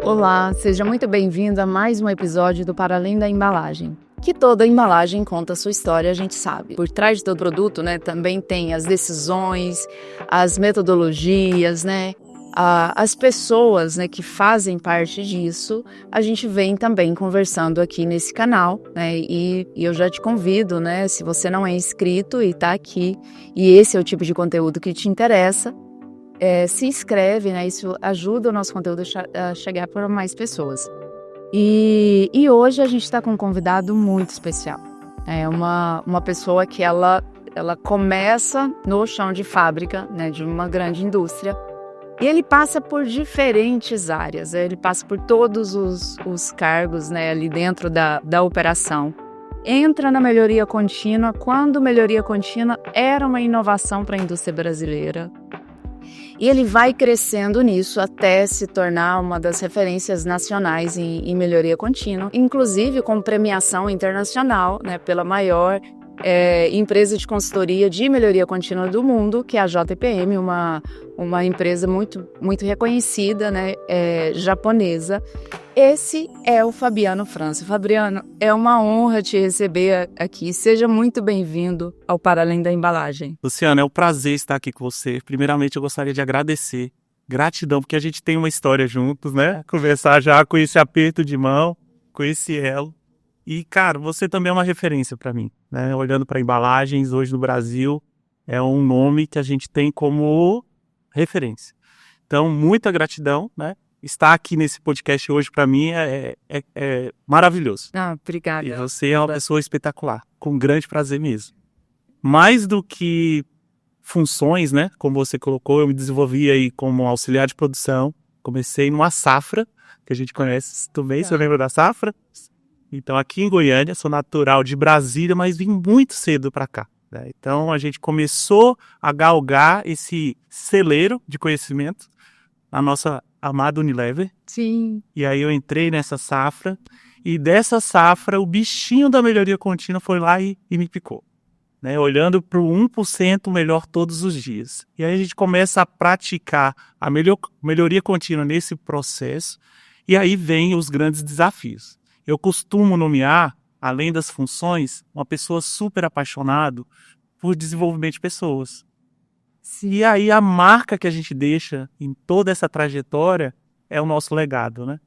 Olá, seja muito bem-vindo a mais um episódio do Para Além da Embalagem. Que toda embalagem conta a sua história, a gente sabe. Por trás de todo produto, também tem as decisões, as metodologias, as pessoas, que fazem parte disso. A gente vem também conversando aqui nesse canal, e eu já te convido, se você não é inscrito e está aqui, e esse é o tipo de conteúdo que te interessa, se inscreve, isso ajuda o nosso conteúdo a chegar para mais pessoas. E hoje a gente está com um convidado muito especial. É uma pessoa que ela começa no chão de fábrica, de uma grande indústria, e ele passa por diferentes áreas, ele passa por todos os cargos, ali dentro da operação. Entra na melhoria contínua, quando melhoria contínua era uma inovação para a indústria brasileira. E ele vai crescendo nisso até se tornar uma das referências nacionais em melhoria contínua, inclusive com premiação internacional, pela maior empresa de consultoria de melhoria contínua do mundo, que é a JPM, uma empresa muito, muito reconhecida, japonesa. Esse é o Fabiano França. Fabiano, é uma honra te receber aqui. Seja muito bem-vindo ao Para Além da Embalagem. Luciana, é um prazer estar aqui com você. Primeiramente, eu gostaria de agradecer. Gratidão, porque a gente tem uma história juntos, Conversar já com esse aperto de mão, com esse elo. E, cara, você também é uma referência para mim, Olhando para embalagens hoje no Brasil, é um nome que a gente tem como referência. Então, muita gratidão, Estar aqui nesse podcast hoje, para mim, é maravilhoso. Obrigada. E você é uma pessoa espetacular, com grande prazer mesmo. Mais do que funções, como você colocou, eu me desenvolvi aí como auxiliar de produção. Comecei numa safra, que a gente conhece também, você lembra da safra? Então, aqui em Goiânia, sou natural de Brasília, mas vim muito cedo para cá. Então, a gente começou a galgar esse celeiro de conhecimento na nossa amada Unilever. Sim. E aí eu entrei nessa safra, e dessa safra o bichinho da melhoria contínua foi lá e me picou. Olhando para o 1% melhor todos os dias. E aí a gente começa a praticar a melhoria contínua nesse processo, e aí vem os grandes desafios. Eu costumo nomear, além das funções, uma pessoa super apaixonada por desenvolvimento de pessoas. E aí a marca que a gente deixa em toda essa trajetória é o nosso legado,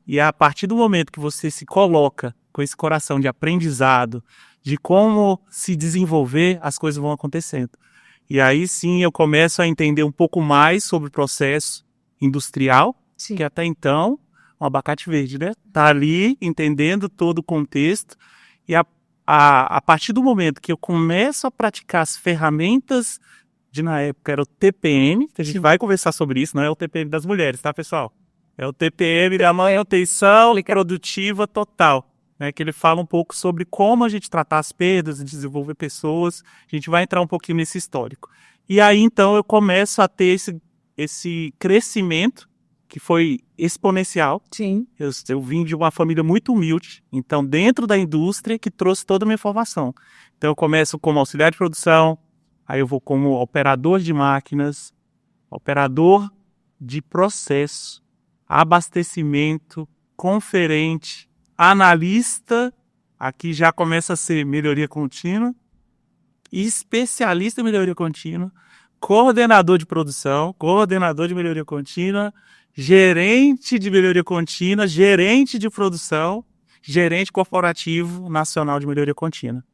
E a partir do momento que você se coloca com esse coração de aprendizado, de como se desenvolver, as coisas vão acontecendo. E aí sim eu começo a entender um pouco mais sobre o processo industrial, Sim. Que até então, um abacate verde, Tá ali entendendo todo o contexto, e a partir do momento que eu começo a praticar as ferramentas na época era o TPM, que a gente vai conversar sobre isso, não é o TPM das mulheres, tá, pessoal? É o TPM da manutenção produtiva total, que ele fala um pouco sobre como a gente tratar as perdas e desenvolver pessoas. A gente vai entrar um pouquinho nesse histórico. E aí, então, eu começo a ter esse crescimento que foi exponencial. Sim. Eu vim de uma família muito humilde, então, dentro da indústria, que trouxe toda a minha formação. Então, eu começo como auxiliar de produção, aí eu vou como operador de máquinas, operador de processo, abastecimento, conferente, analista, aqui já começa a ser melhoria contínua, especialista em melhoria contínua, coordenador de produção, coordenador de melhoria contínua, gerente de melhoria contínua, gerente de produção, gerente corporativo nacional de melhoria contínua.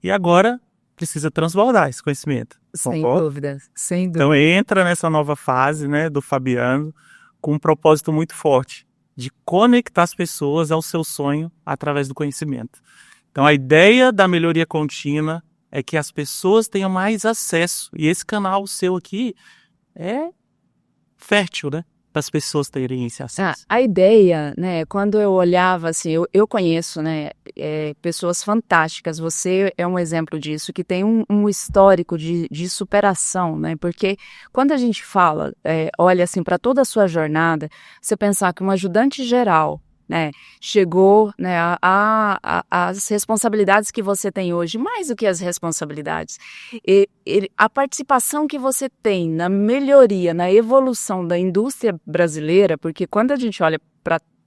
E agora precisa transbordar esse conhecimento. Sem dúvidas, sem dúvida. Então entra nessa nova fase, do Fabiano, com um propósito muito forte, de conectar as pessoas ao seu sonho através do conhecimento. Então a ideia da melhoria contínua é que as pessoas tenham mais acesso, e esse canal seu aqui é fértil, para as pessoas terem esse acesso. A ideia, quando eu olhava assim, eu conheço, pessoas fantásticas, você é um exemplo disso, que tem um histórico de superação, Porque quando a gente fala, olha assim, para toda a sua jornada, você pensar que um ajudante geral, chegou, as responsabilidades que você tem hoje, mais do que as responsabilidades, a participação que você tem na melhoria, na evolução da indústria brasileira, porque quando a gente olha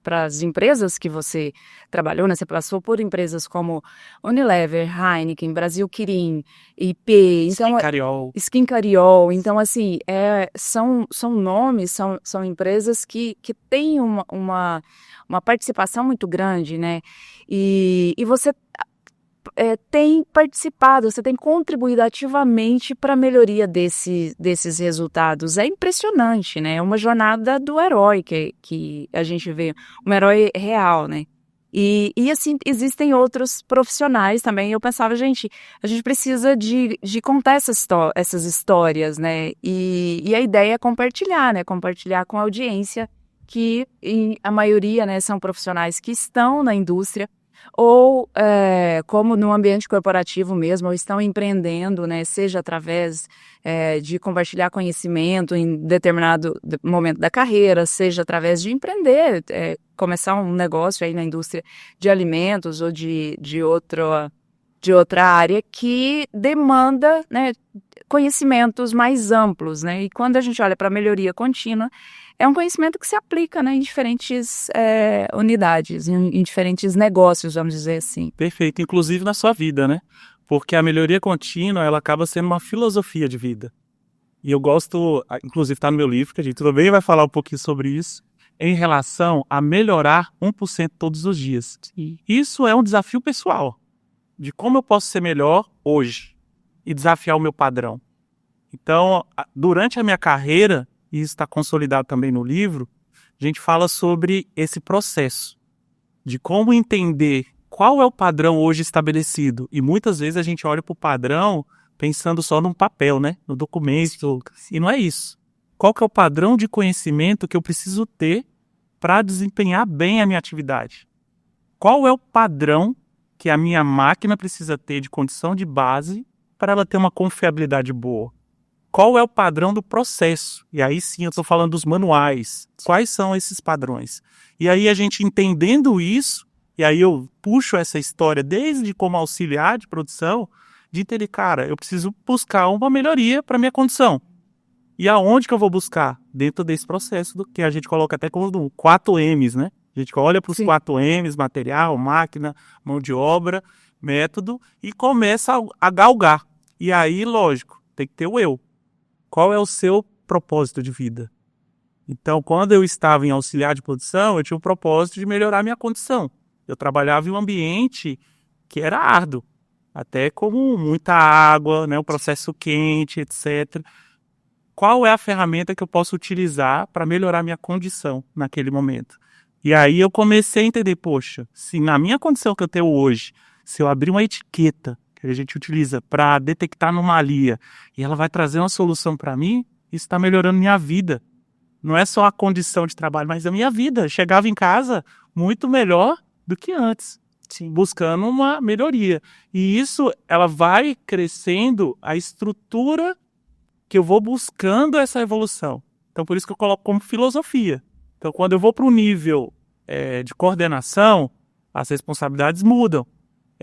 para as empresas que você trabalhou, né? Você passou por empresas como Unilever, Heineken, Brasil Kirin, IP, então, Skin Cariol. Então, assim, são nomes, são empresas que têm uma participação muito grande, né? E você tem participado, você tem contribuído ativamente para a melhoria desses resultados. É impressionante, né? É uma jornada do herói que a gente vê, um herói real, né? E assim, existem outros profissionais também. Eu pensava, gente, a gente precisa de contar essas histórias, né? E a ideia é compartilhar, né? Compartilhar com a audiência, que a maioria, né, são profissionais que estão na indústria, ou como no ambiente corporativo mesmo, ou estão empreendendo, né, seja através de compartilhar conhecimento em determinado momento da carreira, seja através de empreender, começar um negócio aí na indústria de alimentos ou de outra área que demanda, né, conhecimentos mais amplos, né? E quando a gente olha para a melhoria contínua, é um conhecimento que se aplica, né, em diferentes unidades, em diferentes negócios, vamos dizer assim. Perfeito, inclusive na sua vida, né? Porque a melhoria contínua, ela acaba sendo uma filosofia de vida. E eu gosto, inclusive está no meu livro, que a gente também vai falar um pouquinho sobre isso, em relação a melhorar 1% todos os dias. Sim. Isso é um desafio pessoal, de como eu posso ser melhor hoje e desafiar o meu padrão. Então, durante a minha carreira, e isso está consolidado também no livro, a gente fala sobre esse processo de como entender qual é o padrão hoje estabelecido. E muitas vezes a gente olha para o padrão pensando só num papel, né? No documento. E não é isso. Qual que é o padrão de conhecimento que eu preciso ter para desempenhar bem a minha atividade? Qual é o padrão que a minha máquina precisa ter de condição de base para ela ter uma confiabilidade boa? Qual é o padrão do processo? E aí sim eu estou falando dos manuais. Quais são esses padrões? E aí a gente entendendo isso, e aí eu puxo essa história desde como auxiliar de produção, de entender, cara, eu preciso buscar uma melhoria para a minha condição. E aonde que eu vou buscar? Dentro desse processo do que a gente coloca até como 4 M's, né? A gente olha para os 4 M's, material, máquina, mão de obra, método, e começa a galgar. E aí, lógico, tem que ter o eu. Qual é o seu propósito de vida? Então, quando eu estava em auxiliar de produção, eu tinha o propósito de melhorar minha condição. Eu trabalhava em um ambiente que era árduo, até como muita água, né, o processo quente, etc. Qual é a ferramenta que eu posso utilizar para melhorar minha condição naquele momento? E aí eu comecei a entender, poxa, se na minha condição que eu tenho hoje, se eu abrir uma etiqueta que a gente utiliza para detectar anomalia e ela vai trazer uma solução para mim, isso está melhorando minha vida. Não é só a condição de trabalho, mas a minha vida. Eu chegava em casa muito melhor do que antes, buscando uma melhoria. E isso, ela vai crescendo a estrutura que eu vou buscando essa evolução. Então, por isso que eu coloco como filosofia. Então, quando eu vou para o nível de coordenação, as responsabilidades mudam.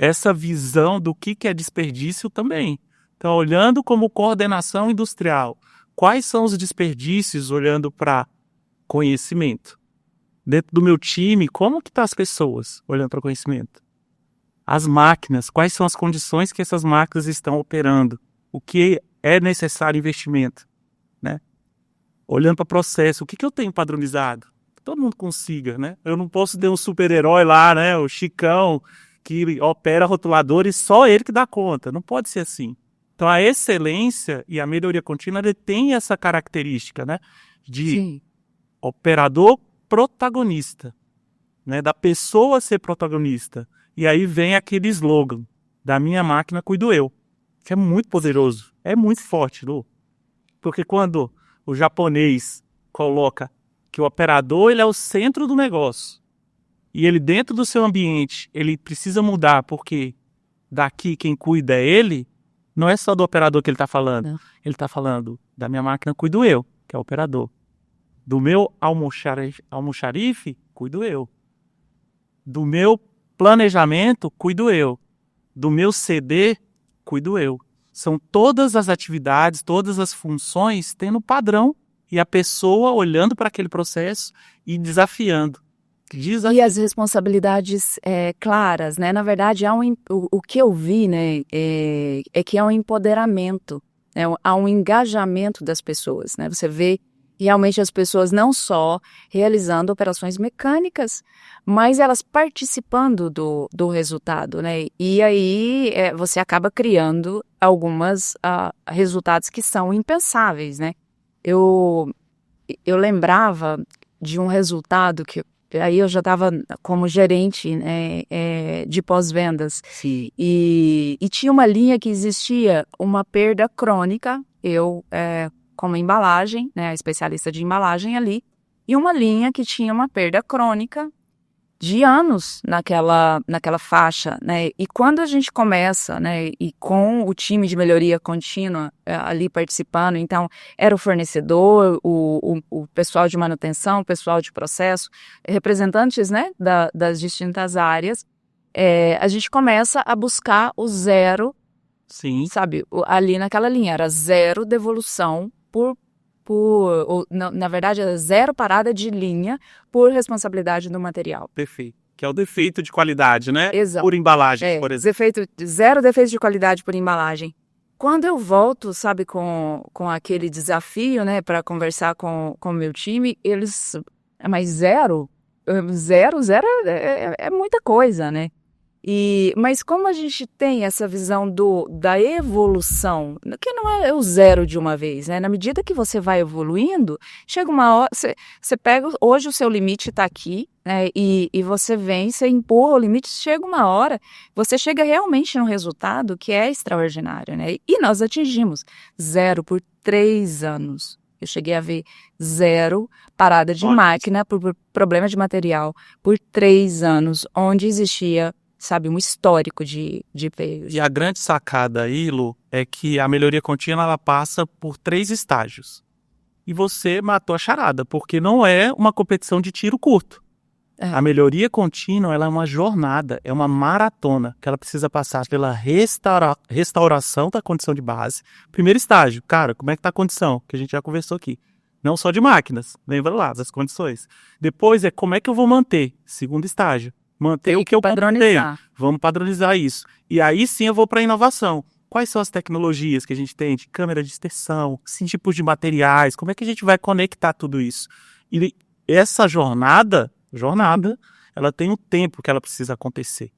Essa visão do que é desperdício também. Então, olhando como coordenação industrial, quais são os desperdícios olhando para conhecimento? Dentro do meu time, como que estão as pessoas olhando para conhecimento? As máquinas, quais são as condições que essas máquinas estão operando? O que é necessário investimento? Né? Olhando para o processo, o que eu tenho padronizado? Que todo mundo consiga, né? Eu não posso ter um super-herói lá, né? O Chicão, que opera rotuladores, só ele que dá conta. Não pode ser assim. Então, a excelência e a melhoria contínua tem essa característica, né? De operador protagonista, né? Da pessoa ser protagonista. E aí vem aquele slogan, da minha máquina cuido eu, que é muito poderoso, é muito forte, Lu. Porque quando o japonês coloca que o operador ele é o centro do negócio, e ele dentro do seu ambiente, ele precisa mudar, porque daqui quem cuida é ele, não é só do operador que ele está falando. Não. Ele está falando da minha máquina, cuido eu, que é o operador. Do meu almoxarife, cuido eu. Do meu planejamento, cuido eu. Do meu CD, cuido eu. São todas as atividades, todas as funções tendo padrão e a pessoa olhando para aquele processo e desafiando. E as responsabilidades claras, né? Na verdade, o que eu vi, né, é que há um empoderamento, né? Há um engajamento das pessoas, né? Você vê realmente as pessoas não só realizando operações mecânicas, mas elas participando do resultado, né? E aí você acaba criando alguns resultados que são impensáveis, né? Eu lembrava de um resultado que aí eu já estava como gerente, né, de pós-vendas. Sim. E tinha uma linha que existia uma perda crônica, como embalagem, né, especialista de embalagem ali, e uma linha que tinha uma perda crônica de anos naquela faixa, né? E quando a gente começa, né, e com o time de melhoria contínua ali participando, então era o fornecedor, o pessoal de manutenção, o pessoal de processo, representantes, né, das distintas áreas, a gente começa a buscar o zero, sim, sabe, ali naquela linha, era zero devolução na verdade, era zero parada de linha por responsabilidade do material. Perfeito. Que é o defeito de qualidade, né? Exato. Por embalagem, por exemplo. Zero defeito de qualidade por embalagem. Quando eu volto, sabe, com aquele desafio, né, para conversar com o meu time, eles... Mas zero é muita coisa, né? Mas como a gente tem essa visão da evolução, que não é o zero de uma vez, né? Na medida que você vai evoluindo, chega uma hora, você pega, hoje o seu limite está aqui, né? E você vem, você empurra o limite, chega uma hora, você chega realmente num resultado que é extraordinário, né? E nós atingimos zero por 3 anos. Eu cheguei a ver zero parada de máquina por problema de material por 3 anos, onde existia, sabe, um histórico de veios. E a grande sacada aí, Lu, é que a melhoria contínua ela passa por 3 estágios. E você matou a charada, porque não é uma competição de tiro curto. A melhoria contínua ela é uma jornada, é uma maratona, que ela precisa passar pela restauração da condição de base. Primeiro estágio, cara, como é que está a condição? Que a gente já conversou aqui. Não só de máquinas, lembra lá, das condições. Depois como é que eu vou manter? Segundo estágio. Manter o que eu tenho. Vamos padronizar isso. E aí sim eu vou para a inovação. Quais são as tecnologias que a gente tem de câmera de extensão, tipos de materiais, como é que a gente vai conectar tudo isso? E essa jornada, ela tem um tempo que ela precisa acontecer.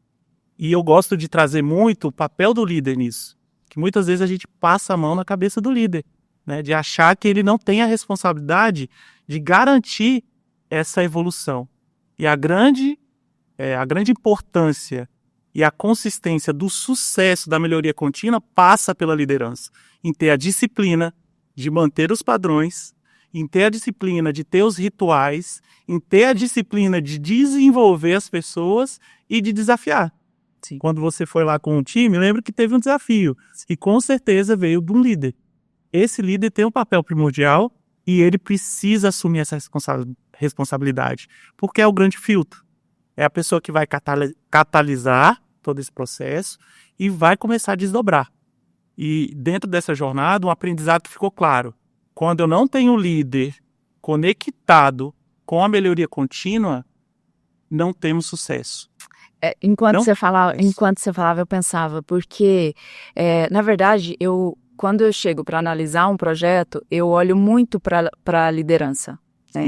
E eu gosto de trazer muito o papel do líder nisso, que muitas vezes a gente passa a mão na cabeça do líder, né? De achar que ele não tem a responsabilidade de garantir essa evolução. E a grande importância e a consistência do sucesso da melhoria contínua passa pela liderança, em ter a disciplina de manter os padrões, em ter a disciplina de ter os rituais, em ter a disciplina de desenvolver as pessoas e de desafiar. Sim. Quando você foi lá com o time, lembra que teve um desafio e com certeza veio de um líder. Esse líder tem um papel primordial e ele precisa assumir essa responsabilidade, porque é o grande filtro. É a pessoa que vai catalisar todo esse processo e vai começar a desdobrar. E dentro dessa jornada, um aprendizado ficou claro. Quando eu não tenho um líder conectado com a melhoria contínua, não temos sucesso. Enquanto você falava, eu pensava, porque, na verdade, quando eu chego para analisar um projeto, eu olho muito para a liderança. Né?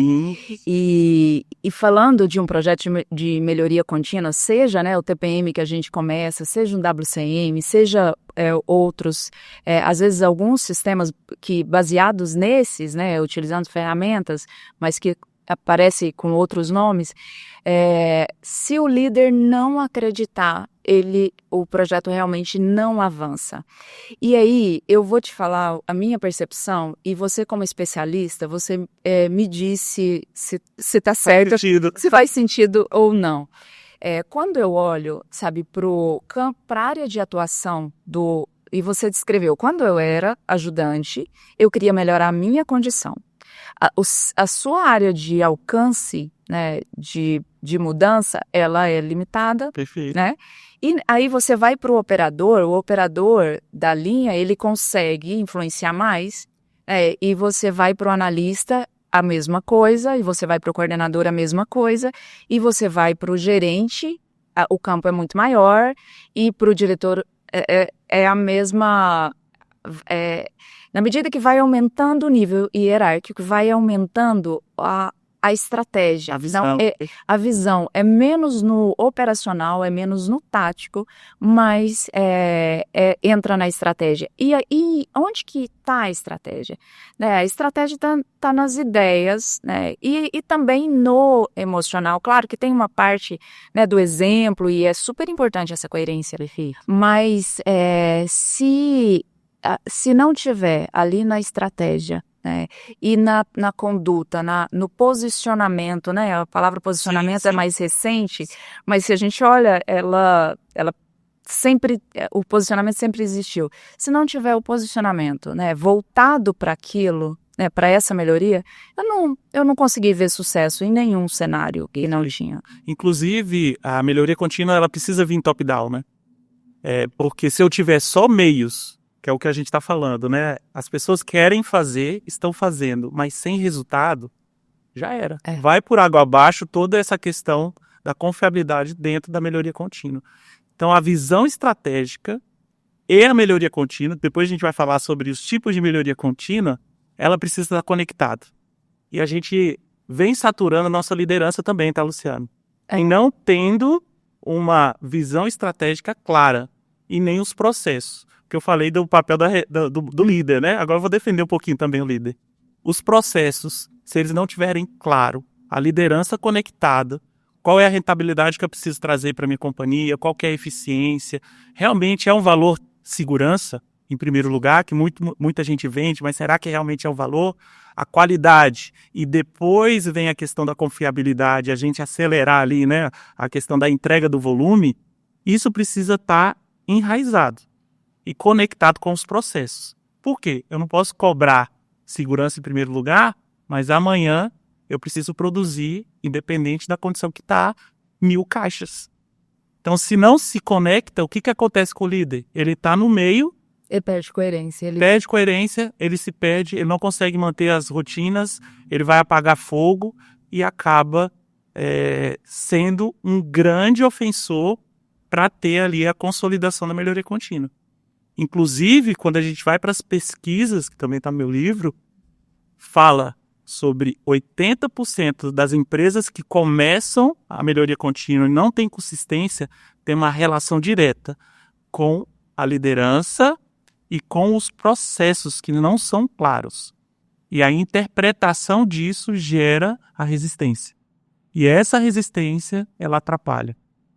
E falando de um projeto de melhoria contínua, seja, né, o TPM que a gente começa, seja um WCM, seja outros, às vezes alguns sistemas que baseados nesses, né, utilizando ferramentas, mas que aparece com outros nomes, se o líder não acreditar, o projeto realmente não avança. E aí, eu vou te falar a minha percepção, e você como especialista, você me diz se está certo, se faz sentido ou não. Quando eu olho, sabe, para a área de atuação e você descreveu, quando eu era ajudante, eu queria melhorar a minha condição. A sua área de alcance, né, de mudança, ela é limitada. Perfeito. Né? E aí você vai para o operador da linha, ele consegue influenciar mais, e você vai para o analista, a mesma coisa, e você vai para o coordenador a mesma coisa, e você vai para o gerente, o campo é muito maior, e para o diretor é a mesma... na medida que vai aumentando o nível hierárquico, vai aumentando a estratégia. A visão. A visão é menos no operacional, é menos no tático, mas entra na estratégia. E onde que está a estratégia? Né, a estratégia está nas ideias, né, e também no emocional. Claro que tem uma parte, né, do exemplo, e é super importante essa coerência, mas se não tiver ali na estratégia, né, e na conduta, no posicionamento, né, a palavra posicionamento é mais recente, mas se a gente olha, ela sempre, o posicionamento sempre existiu. Se não tiver o posicionamento, né, voltado para aquilo, né, para essa melhoria, eu não consegui ver sucesso em nenhum cenário que não tinha. Inclusive, a melhoria contínua, ela precisa vir top-down, né? Porque se eu tiver só meios, que é o que a gente está falando, né? As pessoas querem fazer, estão fazendo, mas sem resultado, já era. Vai por água abaixo toda essa questão da confiabilidade dentro da melhoria contínua. Então, a visão estratégica e a melhoria contínua, depois a gente vai falar sobre os tipos de melhoria contínua, ela precisa estar conectada. E a gente vem saturando a nossa liderança também, tá, Luciano? E não tendo uma visão estratégica clara e nem os processos. Que eu falei do papel do líder, né? Agora eu vou defender um pouquinho também o líder. Os processos, se eles não tiverem claro, a liderança conectada, qual é a rentabilidade que eu preciso trazer para a minha companhia, qual que é a eficiência, realmente é um valor segurança, em primeiro lugar, que muita gente vende, mas será que realmente é um valor? A qualidade, e depois vem a questão da confiabilidade, a gente acelerar ali, né, a questão da entrega do volume, isso precisa estar enraizado e conectado com os processos. Por quê? Eu não posso cobrar segurança em primeiro lugar, mas amanhã eu preciso produzir, independente da condição que está, 1.000 caixas. Então, se não se conecta, o que acontece com o líder? Ele está no meio... Ele perde coerência. Perde coerência, ele se perde, ele não consegue manter as rotinas, ele vai apagar fogo e acaba sendo um grande ofensor para ter ali a consolidação da melhoria contínua. Inclusive, quando a gente vai para as pesquisas, que também está no meu livro, fala sobre 80% das empresas que começam a melhoria contínua e não tem consistência, tem uma relação direta com a liderança e com os processos que não são claros. E a interpretação disso gera a resistência. E essa resistência, ela atrapalha.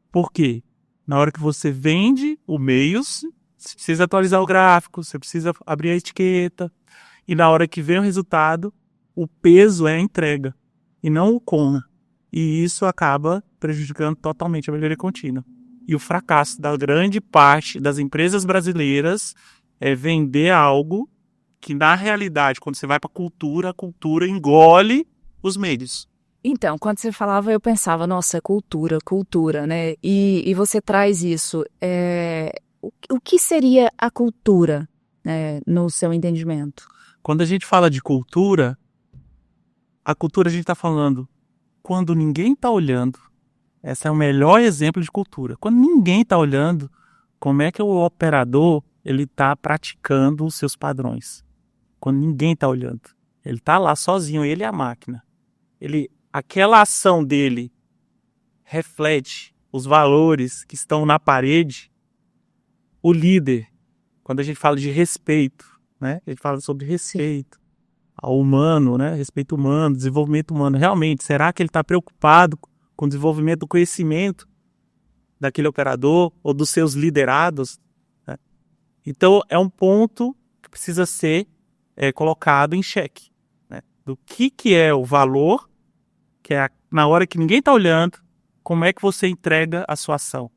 Por quê? Na hora que você vende o meios, você precisa atualizar o gráfico, você precisa abrir a etiqueta. E na hora que vem o resultado, o peso é a entrega e não o como. E isso acaba prejudicando totalmente a melhoria contínua. E o fracasso da grande parte das empresas brasileiras é vender algo que, na realidade, quando você vai para a cultura engole os meios. Então, quando você falava, eu pensava, nossa, cultura, né? E você traz isso. O que seria a cultura, né, no seu entendimento? Quando a gente fala de cultura, a cultura a gente está falando quando ninguém está olhando. Esse é o melhor exemplo de cultura. Quando ninguém está olhando, como é que o operador ele está praticando os seus padrões? Quando ninguém está olhando. Ele está lá sozinho, ele e a máquina. Aquela ação dele reflete os valores que estão na parede. O líder, quando a gente fala de respeito, né? A gente fala sobre respeito ao humano, né? Respeito humano, desenvolvimento humano. Realmente, será que ele está preocupado com o desenvolvimento do conhecimento daquele operador ou dos seus liderados? Né? Então, é um ponto que precisa ser colocado em xeque. Né? Do que é o valor, que é na hora que ninguém está olhando, como é que você entrega a sua ação?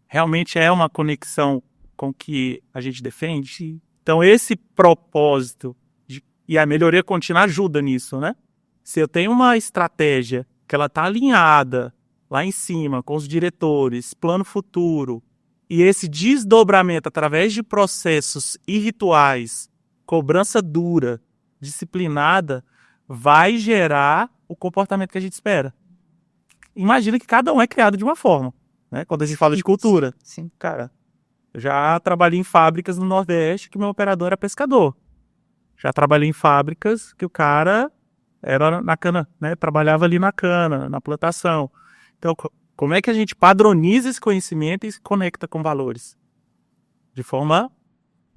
Realmente é uma conexão com o que a gente defende? Então, esse propósito e a melhoria contínua ajuda nisso, né? Se eu tenho uma estratégia que ela está alinhada lá em cima com os diretores, plano futuro, e esse desdobramento através de processos e rituais, cobrança dura, disciplinada, vai gerar o comportamento que a gente espera. Imagina que cada um é criado de uma forma, né? Quando a gente fala de cultura. Sim. Cara, eu já trabalhei em fábricas no Nordeste que meu operador era pescador. Já trabalhei em fábricas que o cara era na cana, né? Trabalhava ali na cana, na plantação. Então, como é que a gente padroniza esse conhecimento e se conecta com valores? De forma,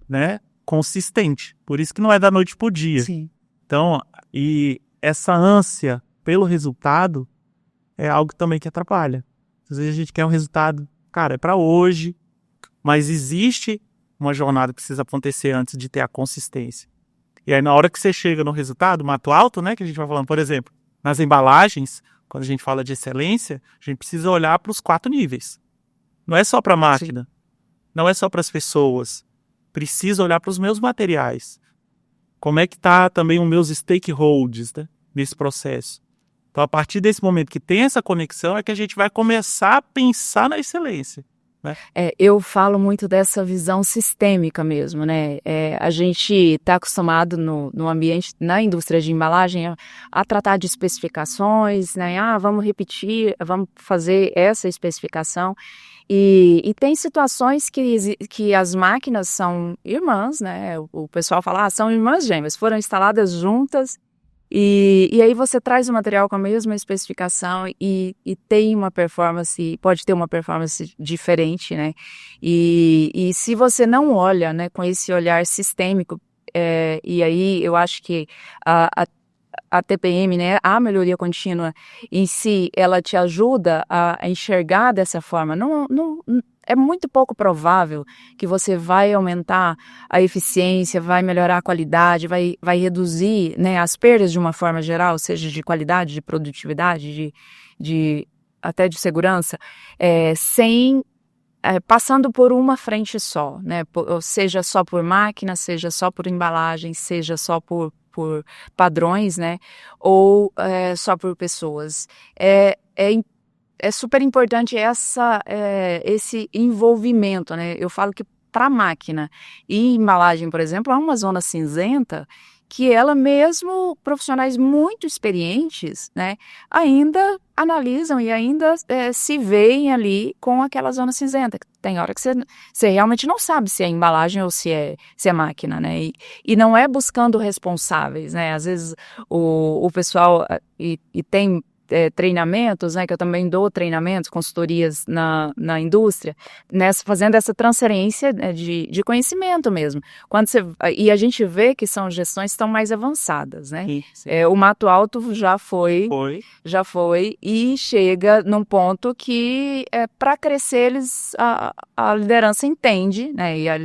né, consistente. Por isso que não é da noite pro dia. Sim. Então, e essa ânsia pelo resultado é algo também que atrapalha. Às vezes a gente quer um resultado, cara, é para hoje, mas existe uma jornada que precisa acontecer antes de ter a consistência. E aí na hora que você chega no resultado, mato alto, né, que a gente vai falando, por exemplo, nas embalagens, quando a gente fala de excelência, a gente precisa olhar para os 4 níveis. Não é só para a máquina, não é só para as pessoas. Precisa olhar para os meus materiais. Como é que tá também os meus stakeholders, né, nesse processo? Então, a partir desse momento que tem essa conexão, é que a gente vai começar a pensar na excelência. Né? Eu falo muito dessa visão sistêmica mesmo, né? A gente está acostumado no ambiente, na indústria de embalagem, a tratar de especificações, né? Vamos repetir, vamos fazer essa especificação. E tem situações que as máquinas são irmãs, né? O pessoal fala, são irmãs gêmeas, foram instaladas juntas. E aí você traz o material com a mesma especificação e tem uma performance, pode ter uma performance diferente, né? E se você não olha, né, com esse olhar sistêmico, e aí eu acho que a TPM, né, a melhoria contínua em si, ela te ajuda a enxergar dessa forma. É muito pouco provável que você vai aumentar a eficiência, vai melhorar a qualidade, vai reduzir, né, as perdas de uma forma geral, seja de qualidade, de produtividade, até de segurança, passando por uma frente só, né, seja só por máquina, seja só por embalagem, seja só por padrões, né, ou só por pessoas. É super importante esse envolvimento, né? Eu falo que para a máquina e embalagem, por exemplo, há uma zona cinzenta que ela mesmo, profissionais muito experientes, né, ainda analisam e ainda se veem ali com aquela zona cinzenta. Tem hora que você realmente não sabe se é embalagem ou se é máquina, né? E não é buscando responsáveis, né? Às vezes o pessoal, e tem treinamentos, né, que eu também dou treinamentos, consultorias na indústria, fazendo essa transferência, né, de conhecimento mesmo. E a gente vê que são gestões que estão mais avançadas, né? Sim. O Mato Alto já foi e chega num ponto que para crescer a liderança entende, né, e a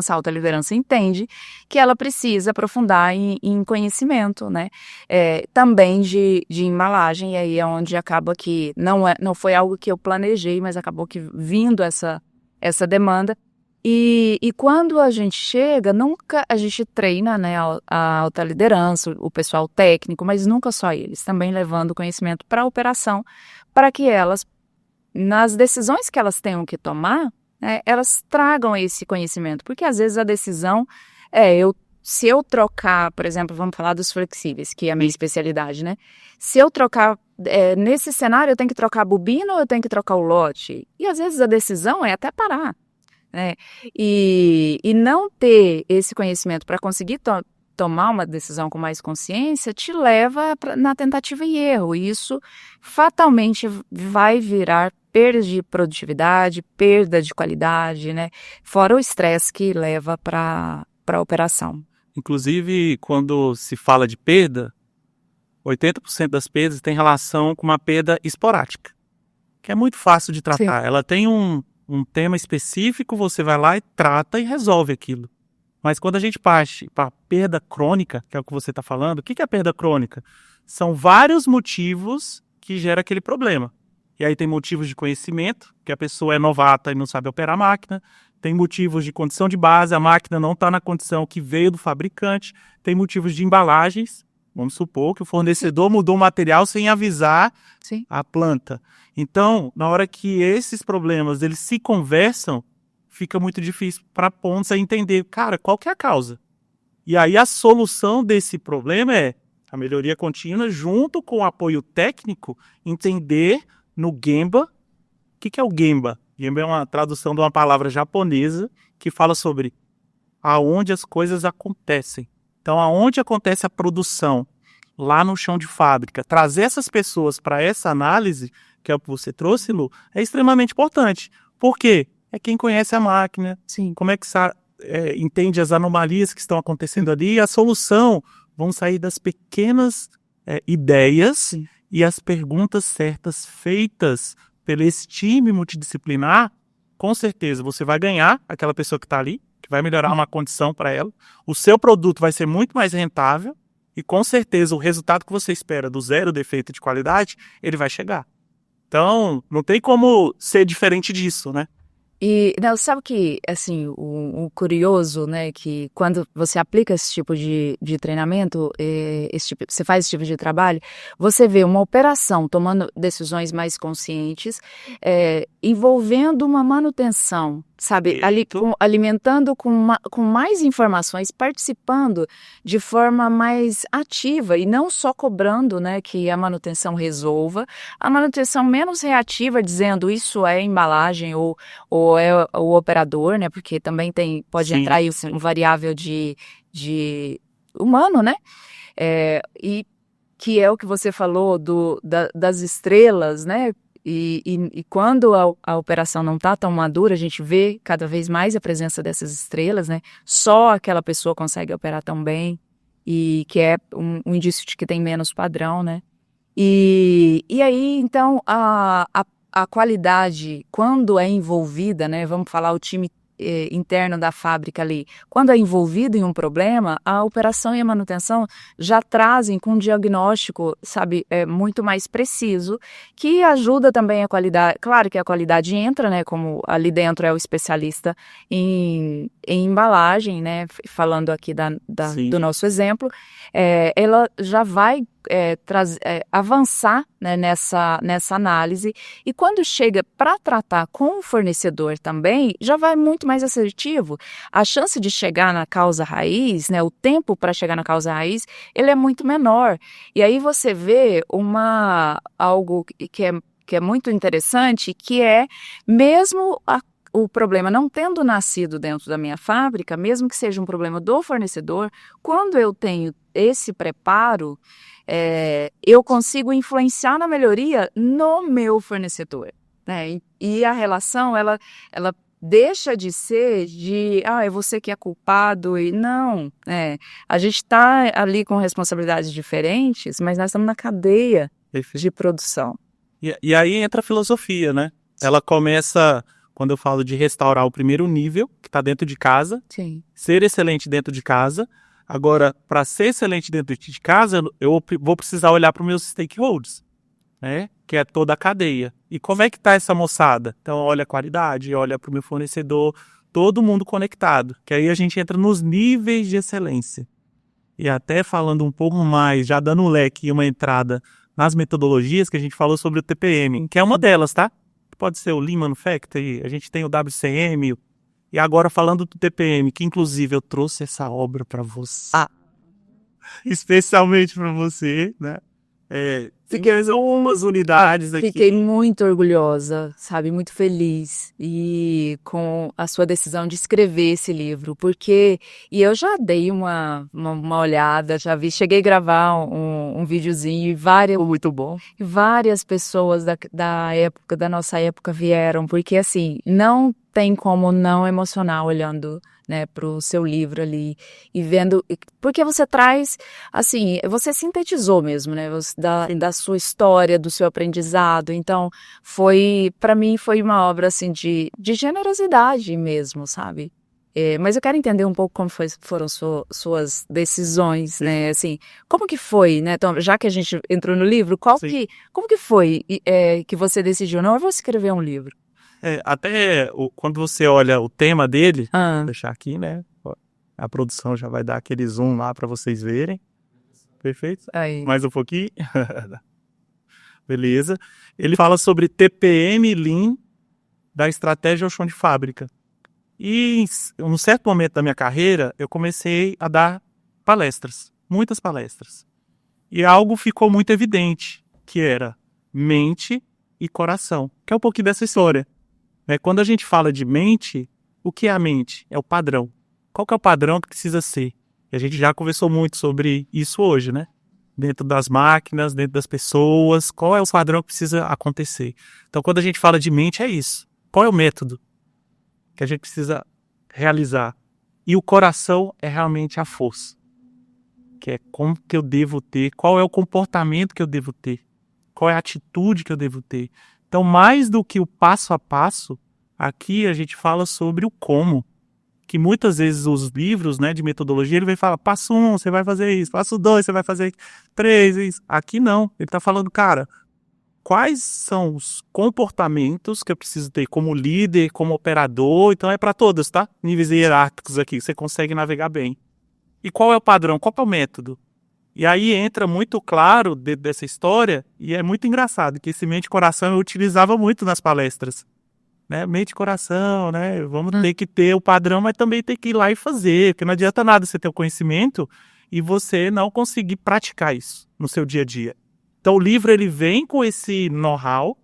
alta liderança entende que ela precisa aprofundar em conhecimento, né, também de embalagem, e aí é onde acaba que não foi algo que eu planejei, mas acabou que vindo essa demanda. E quando a gente chega, nunca a gente treina, né, a alta liderança, o pessoal técnico, mas nunca só eles, também levando conhecimento para a operação, para que elas, nas decisões que elas tenham que tomar, né, elas tragam esse conhecimento, porque às vezes a decisão se eu trocar, por exemplo, vamos falar dos flexíveis, que é a minha especialidade, né? Se eu trocar, nesse cenário eu tenho que trocar a bobina ou eu tenho que trocar o lote? E às vezes a decisão é até parar, né? E não ter esse conhecimento para conseguir tomar uma decisão com mais consciência te leva na tentativa e erro. E isso fatalmente vai virar perda de produtividade, perda de qualidade, né? Fora o estresse que leva para a operação. Inclusive, quando se fala de perda, 80% das perdas tem relação com uma perda esporádica, que é muito fácil de tratar. Sim. Ela tem um tema específico, você vai lá e trata e resolve aquilo. Mas quando a gente parte para perda crônica, que é o que você está falando, o que é a perda crônica? São vários motivos que geram aquele problema. E aí tem motivos de conhecimento, que a pessoa é novata e não sabe operar a máquina. Tem motivos de condição de base, a máquina não está na condição que veio do fabricante. Tem motivos de embalagens. Vamos supor que o fornecedor mudou o material sem avisar a planta. Então, na hora que esses problemas eles se conversam, fica muito difícil para a Pontos entender, cara, qual que é a causa? E aí a solução desse problema é A melhoria contínua, junto com o apoio técnico, entender no Gemba. O que é o Gemba? Gemba é uma tradução de uma palavra japonesa que fala sobre aonde as coisas acontecem. Então, aonde acontece a produção, lá no chão de fábrica, trazer essas pessoas para essa análise, que é o que você trouxe, Lu, é extremamente importante. Por quê? É quem conhece a máquina, Sim. como é que entende as anomalias que estão acontecendo ali, e a solução vão sair das pequenas ideias Sim. e as perguntas certas feitas pelo esse time multidisciplinar. Com certeza você vai ganhar aquela pessoa que está ali, que vai melhorar uma condição para ela, o seu produto vai ser muito mais rentável e com certeza o resultado que você espera do zero defeito de qualidade, ele vai chegar. Então, não tem como ser diferente disso, né? E não, sabe que, assim, o curioso, né, que quando você aplica esse tipo de treinamento, você faz esse tipo de trabalho, você vê uma operação tomando decisões mais conscientes, envolvendo uma manutenção, sabe, ali alimentando com mais informações, participando de forma mais ativa e não só cobrando, né, que a manutenção resolva, a manutenção menos reativa, dizendo isso é embalagem ou é o operador, né? Porque também pode Sim. entrar aí um variável de humano, né? E que é o que você falou das estrelas, né? E quando a operação não está tão madura, a gente vê cada vez mais a presença dessas estrelas, né? Só aquela pessoa consegue operar tão bem, e que é um indício de que tem menos padrão, né? E aí, então, a qualidade, quando é envolvida, né, vamos falar o time interno da fábrica ali, quando é envolvido em um problema, a operação e a manutenção já trazem com um diagnóstico, sabe, muito mais preciso, que ajuda também a qualidade. Claro que a qualidade entra, né, como ali dentro é o especialista em embalagem, né, falando aqui do nosso exemplo, ela já vai avançar, né, nessa análise, e quando chega para tratar com o fornecedor também, já vai muito mais assertivo. A chance de chegar na causa raiz, né, o tempo para chegar na causa raiz, ele é muito menor. E aí você vê algo que é muito interessante, que é mesmo o problema não tendo nascido dentro da minha fábrica, mesmo que seja um problema do fornecedor, quando eu tenho esse preparo, eu consigo influenciar na melhoria no meu fornecedor, né? E a relação, ela deixa de ser é você que é culpado, e não, a gente está ali com responsabilidades diferentes, mas nós estamos na cadeia de produção. E aí entra a filosofia, né? Ela começa, quando eu falo de restaurar o primeiro nível, que está dentro de casa, Sim. Ser excelente dentro de casa. Agora, para ser excelente dentro de casa, eu vou precisar olhar para os meus stakeholders, né? Que é toda a cadeia. E como é que está essa moçada? Então, olha a qualidade, olha para o meu fornecedor, todo mundo conectado. Que aí a gente entra nos níveis de excelência. E até falando um pouco mais, já dando um leque e uma entrada nas metodologias, que a gente falou sobre o TPM, que é uma delas, tá? Pode ser o Lean Manufacturing, a gente tem o WCM, e agora falando do TPM, que inclusive eu trouxe essa obra para você, especialmente para você, né? Fiquei umas unidades aqui. Fiquei muito orgulhosa, sabe, muito feliz e com a sua decisão de escrever esse livro, porque eu já dei uma olhada, já cheguei a gravar um videozinho e muito bom. E várias pessoas da nossa época vieram, porque assim, não tem como não emocionar olhando, né, para o seu livro ali e vendo, porque você traz, assim, você sintetizou mesmo, né, da sua história, do seu aprendizado. Então, para mim foi uma obra assim de generosidade mesmo, sabe? Mas eu quero entender um pouco como foram suas decisões, né? Assim, como que foi, né? Então, já que a gente entrou no livro, como que foi que você decidiu, não, eu vou escrever um livro? Quando você olha o tema dele, vou deixar aqui, né? A produção já vai dar aquele zoom lá para vocês verem. Perfeito? Aí. Mais um pouquinho. Beleza. Ele fala sobre TPM Lean da estratégia ao chão de fábrica. E em um certo momento da minha carreira, eu comecei a dar palestras, muitas palestras. e algo ficou muito evidente, que era mente e coração, que é um pouquinho dessa história. Né? Quando a gente fala de mente, o que é a mente? É o padrão. Qual que é o padrão que precisa ser? E a gente já conversou muito sobre isso hoje, né? Dentro das máquinas, dentro das pessoas, qual é o padrão que precisa acontecer? Então, quando a gente fala de mente, é isso. Qual é o método que a gente precisa realizar? E o coração é realmente a força, que é como que eu devo ter, qual é o comportamento que eu devo ter, qual é a atitude que eu devo ter. Então, mais do que o passo a passo, aqui a gente fala sobre o como, que muitas vezes os livros, né, de metodologia, ele vai falar, passo 1, você vai fazer isso, passo 2, você vai fazer 3, isso. Aqui não, ele está falando, cara, quais são os comportamentos que eu preciso ter como líder, como operador, então é para todos, tá? Níveis hierárquicos aqui, você consegue navegar bem. E qual é o padrão, qual é o método? E aí entra muito claro dentro dessa história, e é muito engraçado, que esse mente e coração eu utilizava muito nas palestras. Né? Mente e coração, né? Vamos ter que ter o padrão, mas também tem que ir lá e fazer, porque não adianta nada você ter o conhecimento e você não conseguir praticar isso no seu dia a dia. Então o livro ele vem com esse know-how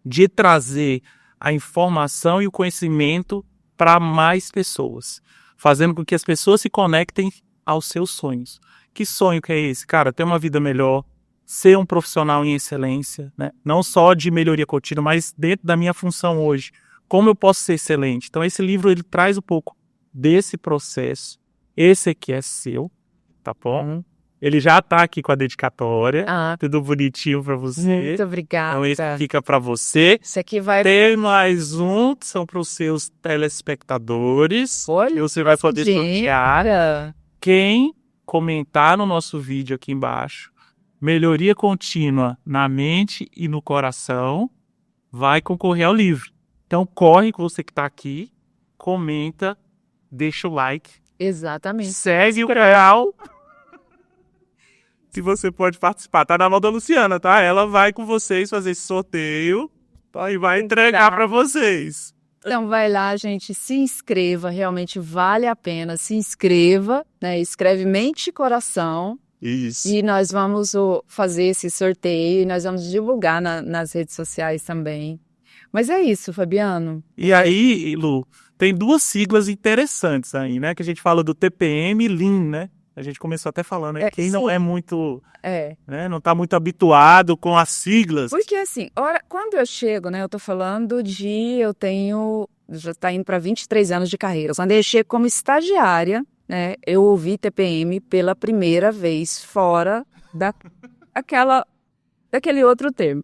de trazer a informação e o conhecimento para mais pessoas, fazendo com que as pessoas se conectem aos seus sonhos. Que sonho que é esse? Cara, ter uma vida melhor, ser um profissional em excelência, né? Não só de melhoria contínua, mas dentro da minha função hoje. Como eu posso ser excelente? Então esse livro ele traz um pouco desse processo. Esse aqui é seu, tá bom? Ele já tá aqui com a dedicatória, tudo bonitinho para você. Muito obrigada. Então esse fica para você. Esse aqui vai... Tem mais um que são para os seus telespectadores. Olha, e você vai poder sortear quem comentar no nosso vídeo aqui embaixo. Melhoria contínua na mente e no coração vai concorrer ao livro. Então corre com você que está aqui, comenta, deixa o like. Exatamente. Segue o canal. Se você pode participar. Tá na mão da Luciana, tá? Ela vai com vocês fazer esse sorteio e vai entregar para vocês. Então vai lá, gente, se inscreva, realmente vale a pena, se inscreva, né? Escreve mente e coração. Isso. E nós vamos fazer esse sorteio e nós vamos divulgar nas redes sociais também. Mas é isso, Fabiano. E aí, Lu, tem duas siglas interessantes aí, né? Que a gente fala do TPM e Lean, né? A gente começou até falando, né? Quem não é muito, né? Não tá muito habituado com as siglas. Porque assim, quando eu chego, né? Eu tô falando já tá indo para 23 anos de carreira. Quando eu chego como estagiária, né, eu ouvi TPM pela primeira vez fora daquele outro termo.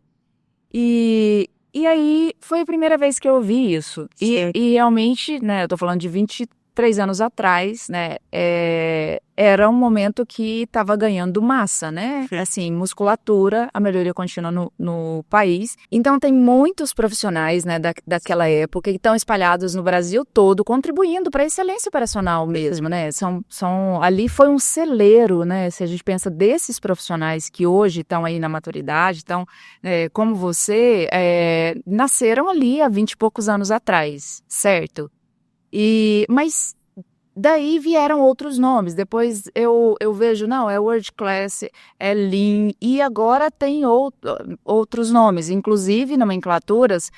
E aí foi a primeira vez que eu ouvi isso. E realmente, né, eu tô falando de 23 anos atrás, né, era um momento que estava ganhando massa, né, assim, musculatura, a melhoria contínua no país. Então tem muitos profissionais, né, daquela época que estão espalhados no Brasil todo, contribuindo para a excelência operacional mesmo, né, ali foi um celeiro, né, se a gente pensa desses profissionais que hoje estão aí na maturidade, então, como você, nasceram ali há 20 e poucos anos atrás, certo? Mas daí vieram outros nomes, depois eu vejo, não, é World Class, é Lean, e agora tem outros nomes, inclusive nomenclaturas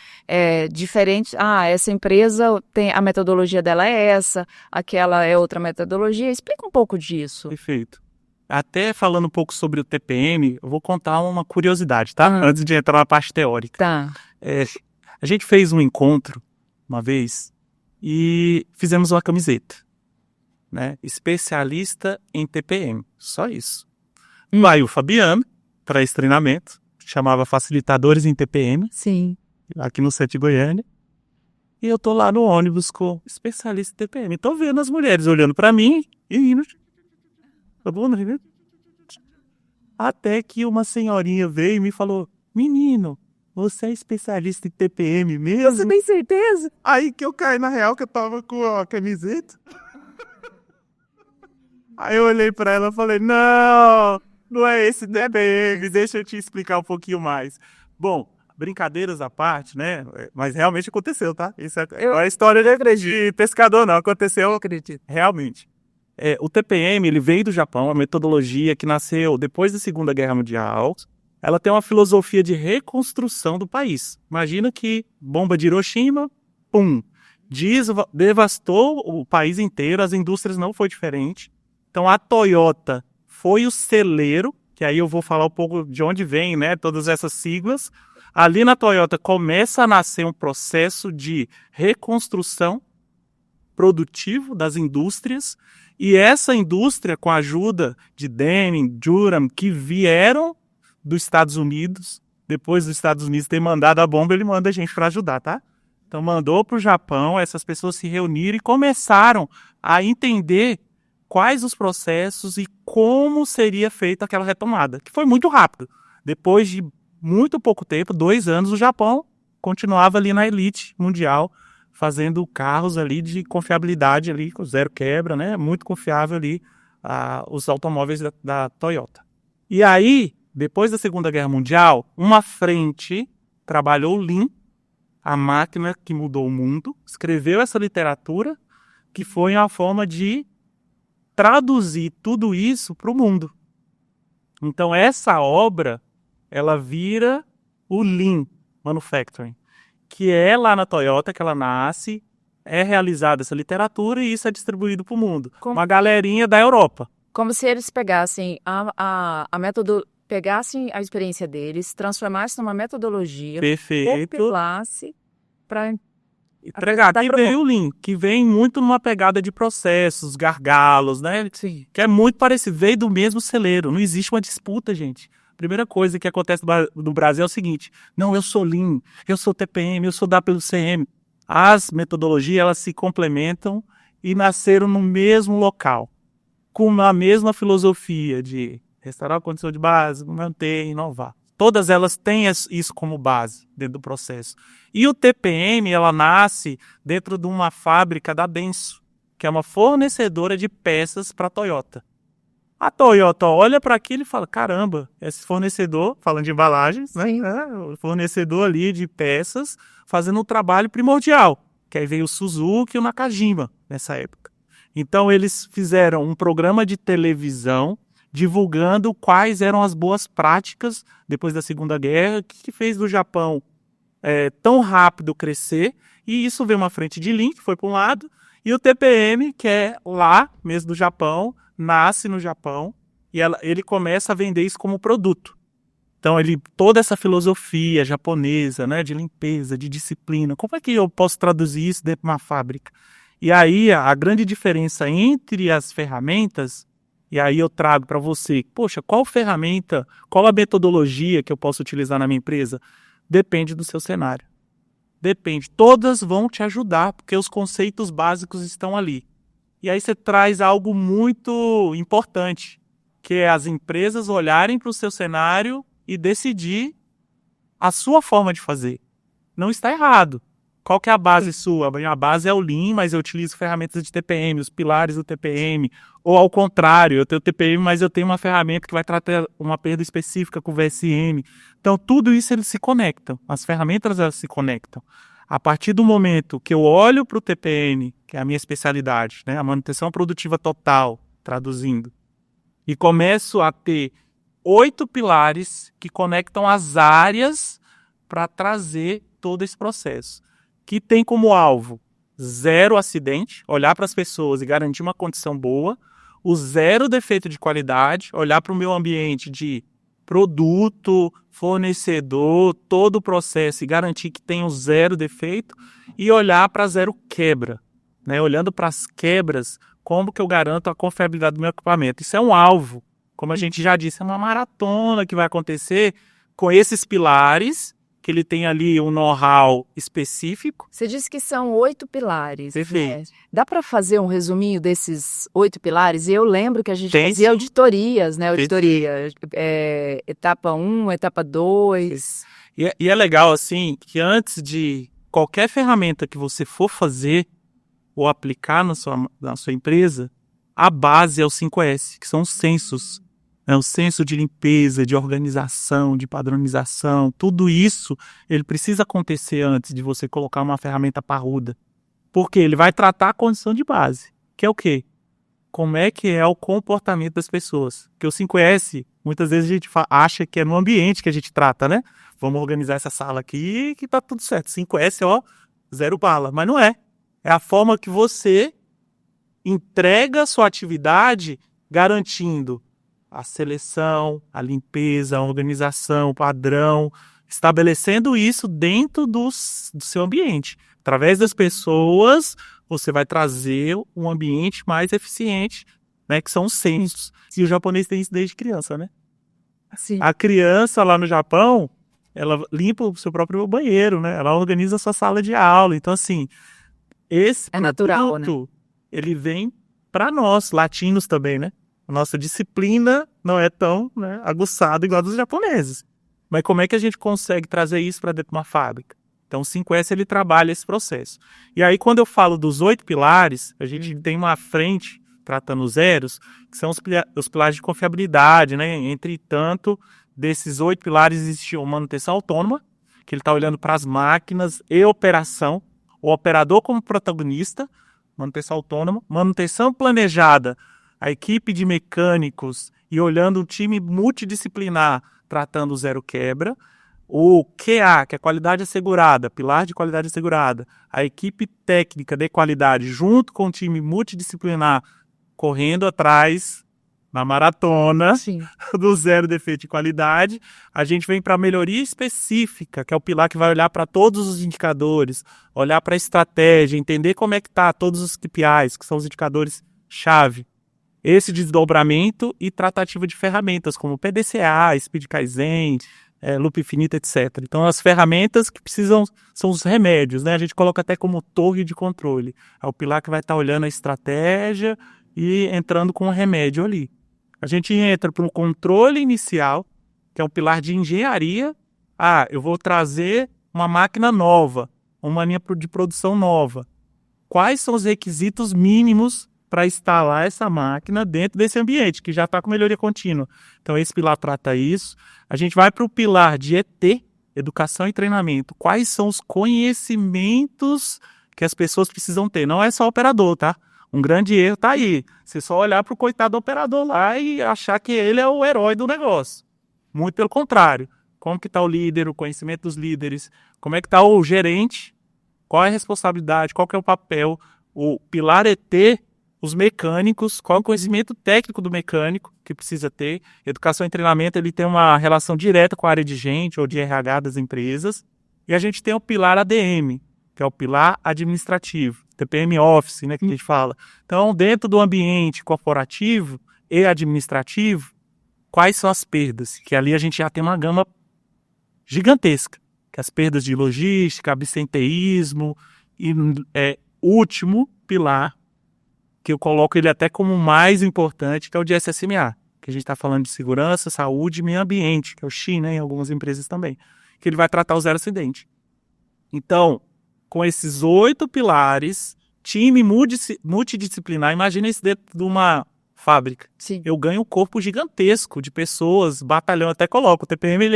diferentes. Essa empresa, a metodologia dela é essa, aquela é outra metodologia. Explica um pouco disso. Perfeito. Até falando um pouco sobre o TPM, eu vou contar uma curiosidade, tá? Antes de entrar na parte teórica. Tá. A gente fez um encontro uma vez e fizemos uma camiseta, né? Especialista em TPM, só isso. Aí o Fabiano, para esse treinamento, chamava Facilitadores em TPM. Sim. Aqui no centro de Goiânia. E eu tô lá no ônibus com especialista em TPM. Tô vendo as mulheres olhando para mim e indo. Até que uma senhorinha veio e me falou: menino, você é especialista em TPM mesmo? Você tem certeza? Aí que eu caí na real, que eu tava com a camiseta. Aí eu olhei pra ela e falei: não é esse TPM, deixa eu te explicar um pouquinho mais. Bom, brincadeiras à parte, né? Mas realmente aconteceu, tá? Isso é a história de pescador, não. Aconteceu, acredito. Realmente. O TPM, ele veio do Japão, a metodologia que nasceu depois da Segunda Guerra Mundial. Ela tem uma filosofia de reconstrução do país. Imagina que bomba de Hiroshima, pum, devastou o país inteiro, as indústrias não foi diferente. Então a Toyota foi o celeiro, que aí eu vou falar um pouco de onde vem, né, todas essas siglas. Ali na Toyota começa a nascer um processo de reconstrução produtivo das indústrias, e essa indústria, com a ajuda de Deming, Durham, que vieram dos Estados Unidos, depois dos Estados Unidos ter mandado a bomba, ele manda a gente para ajudar, tá? Então mandou para o Japão, essas pessoas se reuniram e começaram a entender quais os processos e como seria feita aquela retomada, que foi muito rápido. Depois de muito pouco tempo, 2 anos, o Japão continuava ali na elite mundial, fazendo carros ali de confiabilidade ali, com zero quebra, né? Muito confiável ali, os automóveis da Toyota. E aí, depois da Segunda Guerra Mundial, uma frente trabalhou o Lean, a máquina que mudou o mundo, escreveu essa literatura, que foi uma forma de traduzir tudo isso para o mundo. Então, essa obra, ela vira o Lean Manufacturing, que é lá na Toyota que ela nasce, é realizada essa literatura e isso é distribuído para o mundo. Uma galerinha da Europa. Como se eles pegassem pegassem a experiência deles, transformassem numa metodologia, compilasse para entregar. Que vem o Lean, que vem muito numa pegada de processos, gargalos, né? Sim. Que é muito parecido, veio do mesmo celeiro, não existe uma disputa, gente. A primeira coisa que acontece no Brasil é o seguinte: não, eu sou Lean, eu sou TPM, eu sou WCM. As metodologias, elas se complementam e nasceram no mesmo local, com a mesma filosofia de restaurar a condição de base, manter e inovar. Todas elas têm isso como base dentro do processo. E o TPM, ela nasce dentro de uma fábrica da Denso, que é uma fornecedora de peças para a Toyota. A Toyota olha para aquilo e fala: caramba, esse fornecedor, falando de embalagens, né? O fornecedor ali de peças, fazendo um trabalho primordial. Que aí veio o Suzuki e o Nakajima nessa época. Então eles fizeram um programa de televisão divulgando quais eram as boas práticas depois da Segunda Guerra, que fez do Japão tão rápido crescer. E isso veio uma frente de Lean, que foi para um lado, e o TPM, que é lá mesmo do Japão, nasce no Japão, e ele começa a vender isso como produto. Então, toda essa filosofia japonesa, né, de limpeza, de disciplina, como é que eu posso traduzir isso dentro de uma fábrica? E aí, a grande diferença entre as ferramentas, e aí eu trago para você, poxa, qual ferramenta, qual a metodologia que eu posso utilizar na minha empresa? Depende do seu cenário. Depende. Todas vão te ajudar, porque os conceitos básicos estão ali. E aí você traz algo muito importante, que é as empresas olharem para o seu cenário e decidir a sua forma de fazer. Não está errado. Qual que é a base sua? A minha base é o Lean, mas eu utilizo ferramentas de TPM, os pilares do TPM. Ou ao contrário, eu tenho TPM, mas eu tenho uma ferramenta que vai tratar uma perda específica com o VSM. Então, tudo isso eles se conectam. As ferramentas elas se conectam. A partir do momento que eu olho para o TPM, que é a minha especialidade, né, a manutenção produtiva total, traduzindo, e começo a ter 8 pilares que conectam as áreas para trazer todo esse processo, que tem como alvo 0 acidente, olhar para as pessoas e garantir uma condição boa, o 0 defeito de qualidade, olhar para o meu ambiente de produto, fornecedor, todo o processo e garantir que tem o 0 defeito, e olhar para 0 quebra, né? Olhando para as quebras, como que eu garanto a confiabilidade do meu equipamento. Isso é um alvo, como a gente já disse, é uma maratona que vai acontecer com esses pilares, que ele tem ali um know-how específico. Você disse que são 8 pilares. Perfeito. Né? Dá para fazer um resuminho desses 8 pilares? E eu lembro que a gente fazia auditorias, né? Auditoria, etapa 1, etapa 2. E é legal, assim, que antes de qualquer ferramenta que você for fazer ou aplicar na sua empresa, a base é o 5S, que são os sensos. O senso de limpeza, de organização, de padronização, tudo isso ele precisa acontecer antes de você colocar uma ferramenta parruda. Porque ele vai tratar a condição de base, que é o quê? como é que é o comportamento das pessoas. Porque o 5S, muitas vezes a gente acha que é no ambiente que a gente trata, né? Vamos organizar essa sala aqui que tá tudo certo. 5S, ó, zero bala. Mas não é. É a forma que você entrega a sua atividade garantindo a seleção, a limpeza, a organização, o padrão, estabelecendo isso dentro do seu ambiente. Através das pessoas, você vai trazer um ambiente mais eficiente, né, que são os sensos. E o japonês tem isso desde criança, né? Sim. A criança lá no Japão, ela limpa o seu próprio banheiro, né? Ela organiza a sua sala de aula. Então, assim, esse É natural, produto, ele vem para nós, latinos também, né? A nossa disciplina não é tão, né, aguçada igual a dos japoneses. Mas como é que a gente consegue trazer isso para dentro de uma fábrica? Então, o 5S, ele trabalha esse processo. E aí, quando eu falo dos 8 pilares, a gente tem uma frente, tratando os zeros, que são os pilares de confiabilidade, né? Entretanto, desses 8 pilares existe uma manutenção autônoma, que ele está olhando para as máquinas e operação, o operador como protagonista, manutenção autônoma, manutenção planejada, a equipe de mecânicos e olhando um time multidisciplinar, tratando o zero quebra, o QA, que é qualidade assegurada, pilar de qualidade assegurada, a equipe técnica de qualidade junto com o time multidisciplinar correndo atrás na maratona Sim. do zero defeito de qualidade. A gente vem para a melhoria específica, que é o pilar que vai olhar para todos os indicadores, olhar para a estratégia, entender como é que está todos os KPIs, que são os indicadores-chave. Esse desdobramento e tratativa de ferramentas, como PDCA, Speed Kaizen, Loop Infinito, etc. Então, as ferramentas que precisam são os remédios, né? A gente coloca até como torre de controle. É o pilar que vai estar olhando a estratégia e entrando com um remédio ali. A gente entra para o controle inicial, que é um pilar de engenharia. Eu vou trazer uma máquina nova, uma linha de produção nova. Quais são os requisitos mínimos para instalar essa máquina dentro desse ambiente, que já está com melhoria contínua? Então, esse pilar trata isso. A gente vai para o pilar de ET, educação e treinamento. Quais são os conhecimentos que as pessoas precisam ter? Não é só o operador, tá? Um grande erro está aí. Você só olhar para o coitado do operador lá e achar que ele é o herói do negócio. Muito pelo contrário. Como que está o líder, o conhecimento dos líderes? Como é que está o gerente? Qual é a responsabilidade? Qual que é o papel? O pilar ET, os mecânicos, qual é o conhecimento técnico do mecânico que precisa ter? Educação e treinamento, ele tem uma relação direta com a área de gente ou de RH das empresas. E a gente tem o pilar ADM, que é o pilar administrativo, TPM Office, né, que a gente fala. Então, dentro do ambiente corporativo e administrativo, quais são as perdas? Que ali a gente já tem uma gama gigantesca, que as perdas de logística, absenteísmo e último pilar, que eu coloco ele até como o mais importante, que é o de SSMA, que a gente está falando de segurança, saúde e meio ambiente, que é o XI, né, em algumas empresas também, que ele vai tratar o zero acidente. Então, com esses 8 pilares, time multidisciplinar, imagina isso dentro de uma fábrica. Sim. Eu ganho um corpo gigantesco de pessoas, batalhão, até coloco. O TPM,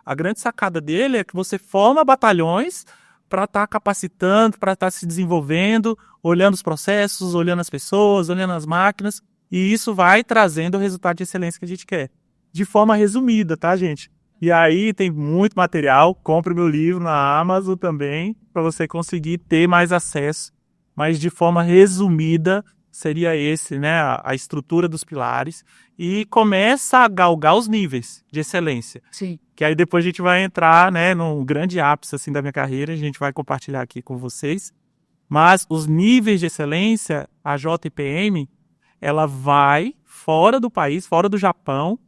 a grande sacada dele é que você forma batalhões para estar capacitando, para estar se desenvolvendo, olhando os processos, olhando as pessoas, olhando as máquinas, e isso vai trazendo o resultado de excelência que a gente quer. De forma resumida, tá, gente? E aí tem muito material, compre meu livro na Amazon também, para você conseguir ter mais acesso, mas de forma resumida seria esse, né, a estrutura dos pilares, e começa a galgar os níveis de excelência. Sim. Que aí depois a gente vai entrar, né, num grande ápice assim, da minha carreira, a gente vai compartilhar aqui com vocês. Mas os níveis de excelência, a JPM, ela vai fora do país, fora do Japão,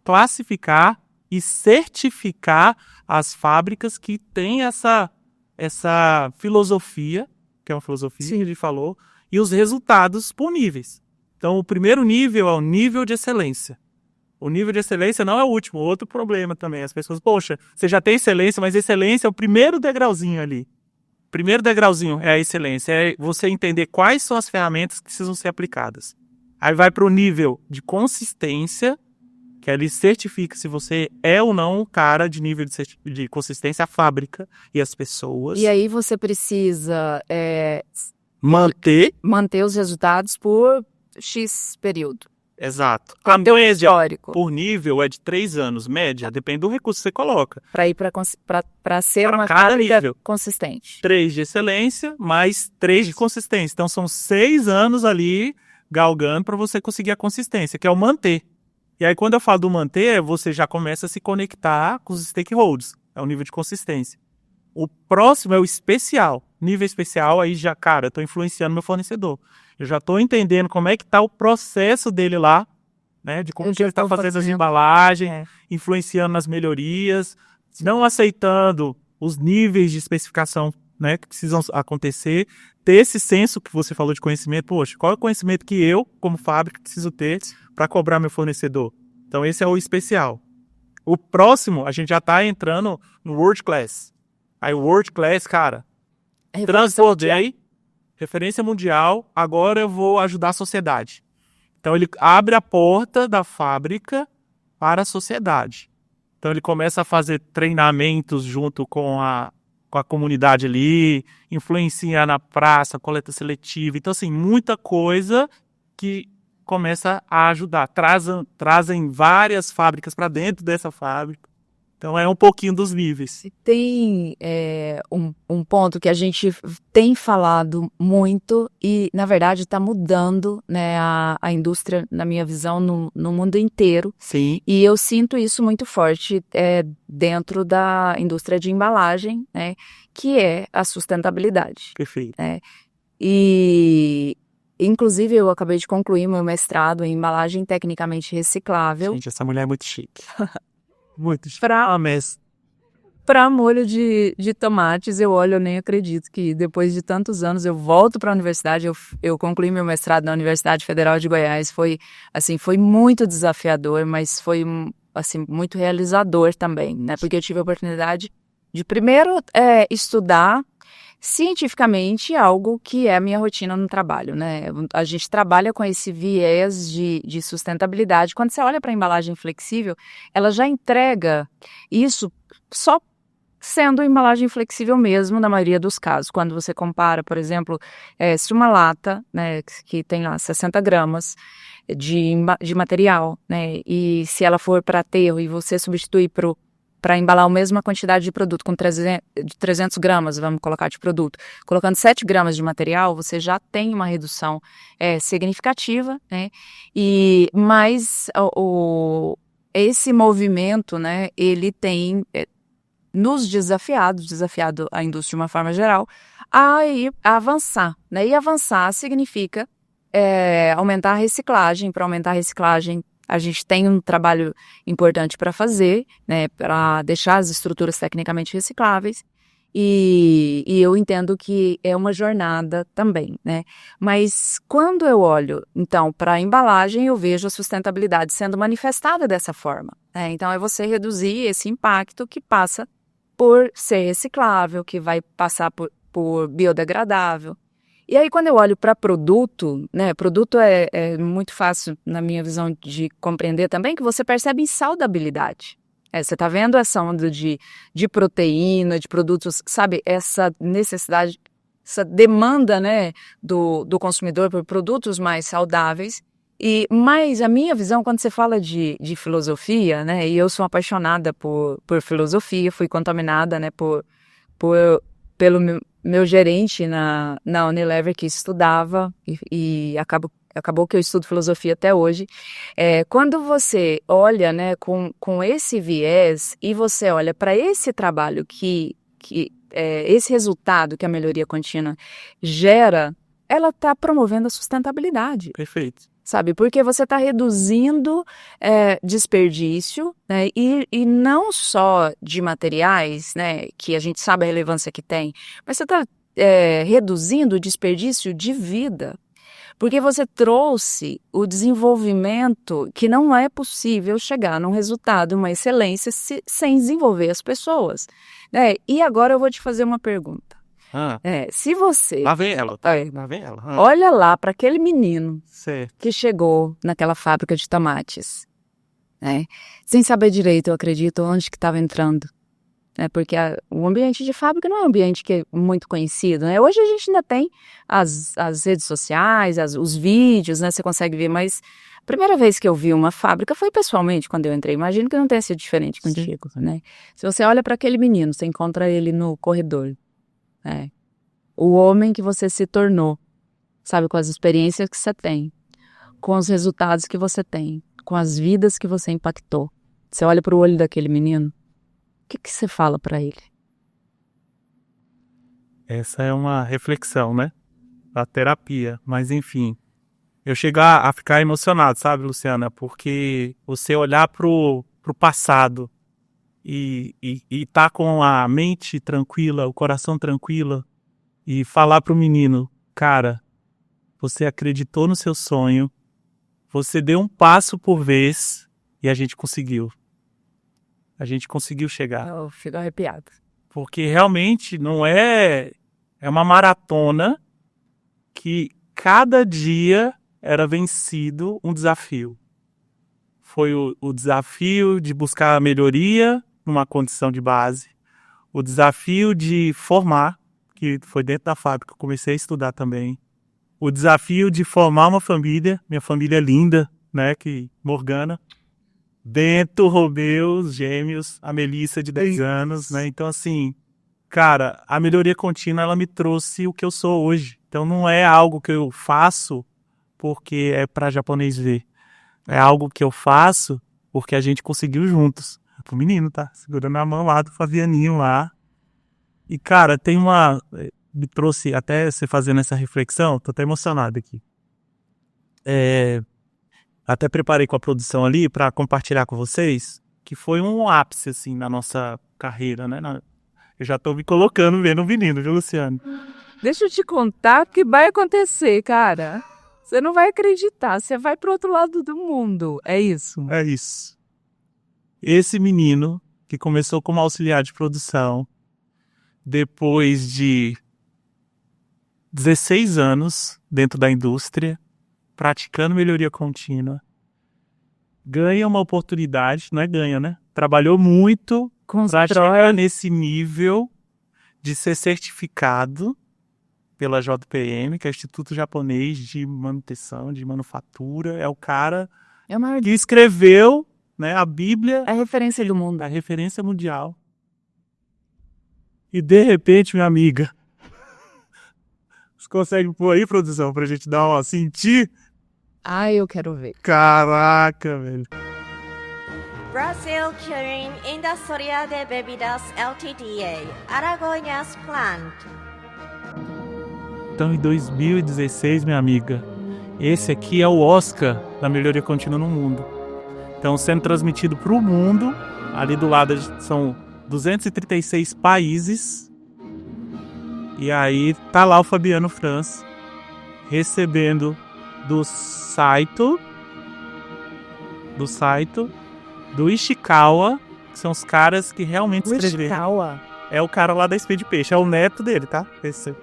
classificar e certificar as fábricas que têm essa filosofia, que é uma filosofia que a gente falou, e os resultados por níveis. Então, o primeiro nível é o nível de excelência. O nível de excelência não é o último, outro problema também. As pessoas, poxa, você já tem excelência, mas excelência é o primeiro degrauzinho ali. O primeiro degrauzinho é a excelência, é você entender quais são as ferramentas que precisam ser aplicadas. Aí vai para o nível de consistência, que ele certifica se você é ou não o cara de nível de consistência, a fábrica e as pessoas. E aí você precisa manter os resultados por X período. Exato. Tem A que ter um média histórico por nível é de 3 anos, média, depende do recurso que você coloca. para ir para ser Pra uma cada fábrica nível. consistente. 3 de excelência, mais 3 de consistência. Então, são 6 anos ali galgando para você conseguir a consistência, que é o manter. E aí, quando eu falo do manter, você já começa a se conectar com os stakeholders. É o nível de consistência. O próximo é o especial. Nível especial, aí já, cara, eu estou influenciando meu fornecedor. Eu já estou entendendo como é que está o processo dele lá, né? De como que ele está fazendo as embalagens, influenciando nas melhorias, não aceitando os níveis de especificação, né, que precisam acontecer, ter esse senso que você falou de conhecimento. Poxa, qual é o conhecimento que eu, como fábrica, preciso ter para cobrar meu fornecedor? Então, esse é o especial. O próximo, a gente já está entrando no World Class. Aí, o World Class, cara, transbordei, referência mundial, agora eu vou ajudar a sociedade. Então, ele abre a porta da fábrica para a sociedade. Então, ele começa a fazer treinamentos junto com a comunidade ali, influencia na praça, coleta seletiva. Então, assim, muita coisa que começa a ajudar. Trazem várias fábricas para dentro dessa fábrica. Então, é um pouquinho dos níveis. Tem um ponto que a gente tem falado muito e, na verdade, está mudando, né, a indústria, na minha visão, no mundo inteiro. Sim. E eu sinto isso muito forte dentro da indústria de embalagem, né, que é a sustentabilidade. Perfeito. Né? E, inclusive, eu acabei de concluir meu mestrado em embalagem tecnicamente reciclável. Gente, essa mulher é muito chique. Muito chique. Para molho de tomates, eu olho, eu nem acredito que depois de tantos anos eu volto para a universidade, eu concluí meu mestrado na Universidade Federal de Goiás, foi muito desafiador, mas foi assim, muito realizador também, né? Porque eu tive a oportunidade de primeiro estudar cientificamente algo que é a minha rotina no trabalho, né? A gente trabalha com esse viés de sustentabilidade. Quando você olha para a embalagem flexível, ela já entrega isso só sendo embalagem flexível mesmo, na maioria dos casos. Quando você compara, por exemplo, se uma lata, né, que tem lá 60 gramas de material, né, e se ela for para aterro e você substituir para embalar a mesma quantidade de produto, com 300 gramas, vamos colocar, de produto, colocando 7 gramas de material, você já tem uma redução significativa, né? Mas esse movimento, né, ele tem nos desafiado a indústria de uma forma geral, a avançar, né? E avançar significa aumentar a reciclagem. Para aumentar a reciclagem, a gente tem um trabalho importante para fazer, né, para deixar as estruturas tecnicamente recicláveis, e eu entendo que é uma jornada também, né? Mas quando eu olho, então, para a embalagem, eu vejo a sustentabilidade sendo manifestada dessa forma, né? Então, é você reduzir esse impacto que passa por ser reciclável, que vai passar por biodegradável. E aí, quando eu olho para produto, né, produto é muito fácil, na minha visão, de compreender também, que você percebe em saudabilidade. Você está vendo essa onda de proteína, de produtos, sabe, essa necessidade, essa demanda, né, do consumidor por produtos mais saudáveis. Mas a minha visão, quando você fala de filosofia, né, e eu sou apaixonada por filosofia, fui contaminada, né, pelo meu gerente na Unilever, que estudava, e acabou que eu estudo filosofia até hoje. Quando você olha, né, com esse viés, e você olha para esse trabalho esse resultado que a melhoria contínua gera, ela está promovendo a sustentabilidade. Perfeito. Sabe, porque você está reduzindo desperdício, né, e não só de materiais, né, que a gente sabe a relevância que tem, mas você está reduzindo o desperdício de vida, porque você trouxe o desenvolvimento que não é possível chegar num resultado, uma excelência, sem desenvolver as pessoas, né? E agora eu vou te fazer uma pergunta. Se você... Lá vem ela. Lá vem ela. Olha lá para aquele menino certo, que chegou naquela fábrica de tomates, né? Sem saber direito, eu acredito, onde que estava entrando. Porque o ambiente de fábrica não é um ambiente que é muito conhecido, né? Hoje a gente ainda tem as redes sociais, os vídeos, né? Você consegue ver, mas a primeira vez que eu vi uma fábrica foi pessoalmente, quando eu entrei. Imagino que não tenha sido diferente contigo, né? Se você olha para aquele menino, você encontra ele no corredor, né? O homem que você se tornou, sabe? Com as experiências que você tem, com os resultados que você tem, com as vidas que você impactou. Você olha para o olho daquele menino, o que você fala para ele? Essa é uma reflexão, né? Da terapia. Mas, enfim, eu chego a ficar emocionado, sabe, Luciana? Porque você olhar pro passado e tá com a mente tranquila, o coração tranquilo, e falar pro menino, cara, você acreditou no seu sonho, você deu um passo por vez e a gente conseguiu. A gente conseguiu chegar. Eu fico arrepiada. Porque realmente não é uma maratona que cada dia era vencido um desafio. Foi o desafio de buscar a melhoria numa condição de base, o desafio de formar, que foi dentro da fábrica que eu comecei a estudar também, o desafio de formar uma família, minha família linda, né, que Morgana, Bento, Romeu, os gêmeos, a Melissa de 10 anos, né? Então, assim, cara, a melhoria contínua, ela me trouxe o que eu sou hoje. Então, não é algo que eu faço porque é para japonês ver. É algo que eu faço porque a gente conseguiu juntos. Pro menino, tá? Segurando a mão lá do Fabianinho lá. E, cara, tem uma... Me trouxe, até você fazendo essa reflexão, tô até emocionado aqui. Até preparei com a produção ali para compartilhar com vocês, que foi um ápice, assim, na nossa carreira, né? Eu já tô me colocando vendo o menino, viu, Luciano? Deixa eu te contar o que vai acontecer, cara. Você não vai acreditar, você vai pro outro lado do mundo, é isso? É isso. Esse menino, que começou como auxiliar de produção, depois de 16 anos dentro da indústria, praticando melhoria contínua, ganha uma oportunidade, não é ganha, né? Trabalhou muito para chegar nesse nível de ser certificado pela JPM, que é o Instituto Japonês de Manutenção, de Manufatura. É o cara que escreveu, né, a Bíblia. É a referência do mundo. A referência mundial. E de repente, minha amiga, você consegue pôr aí, produção, pra gente dar uma sentir? Eu quero ver. Caraca, velho. Brasil Kirin Industria de Bebidas Ltda. Aragonhas Plant. Então, em 2016, minha amiga, esse aqui é o Oscar da melhoria contínua no mundo. Então, sendo transmitido para o mundo, ali do lado são 236 países. E aí tá lá o Fabiano Franz recebendo do Saito, do Ishikawa, que são os caras que realmente escreveram. Ishikawa? É o cara lá da Speed Peixe, é o neto dele, tá? Esse.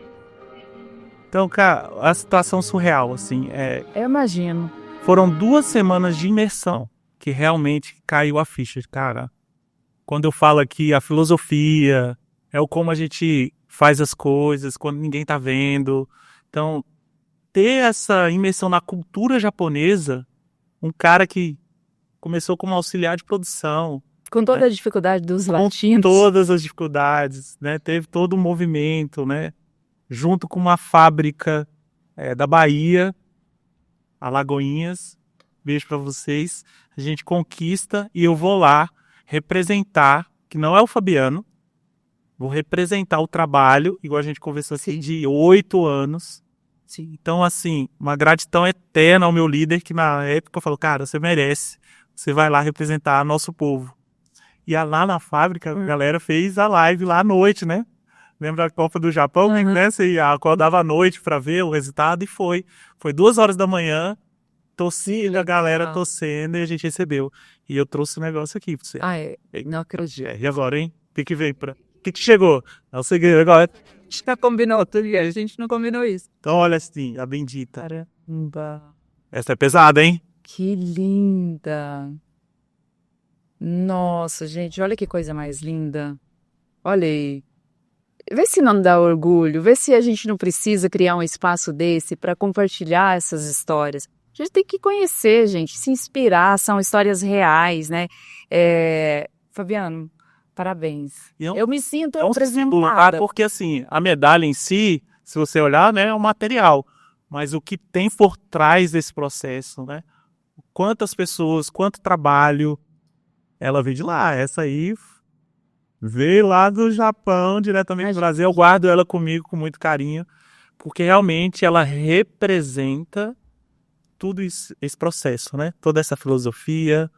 Então, cara, a situação surreal, assim, Eu imagino. Foram 2 semanas de imersão que realmente caiu a ficha, cara. Quando eu falo aqui, a filosofia, é o como a gente faz as coisas, quando ninguém tá vendo. Então, ter essa imersão na cultura japonesa, um cara que começou como auxiliar de produção. Com toda a dificuldade dos latinos. Com todas as dificuldades, né? Teve todo um movimento, né? Junto com uma fábrica da Bahia, Alagoinhas, beijo pra vocês, a gente conquista e eu vou lá representar, que não é o Fabiano, vou representar o trabalho, igual a gente conversou assim, de 8 anos. Sim. Então, assim, uma gratidão eterna ao meu líder, que na época falou, cara, você merece, você vai lá representar nosso povo. E lá na fábrica, a galera fez a live lá à noite, né? Lembra da Copa do Japão, né? Você acordava à noite pra ver o resultado e foi. Foi 2 horas da manhã, torcida, a galera torcendo e a gente recebeu. E eu trouxe um negócio aqui pra você. Não acredito. E agora, hein? O que vem pra... O que chegou? É o segredo agora. A gente já combinou, a gente não combinou isso. Então olha assim, a bendita. Caramba. Essa é pesada, hein? Que linda. Nossa, gente, olha que coisa mais linda. Olha aí. Vê se não dá orgulho, vê se a gente não precisa criar um espaço desse para compartilhar essas histórias. A gente tem que conhecer, gente, se inspirar, são histórias reais, né? Fabiano, parabéns. E Eu me sinto é um símbolo, tá? representada. Porque assim, a medalha em si, se você olhar, né, é um material. Mas o que tem por trás desse processo, né? Quantas pessoas, quanto trabalho, ela veio de lá. Essa aí veio lá do Japão, diretamente do Imagina. Brasil. Eu guardo ela comigo com muito carinho, porque realmente ela representa tudo isso, esse processo, né? Toda essa filosofia,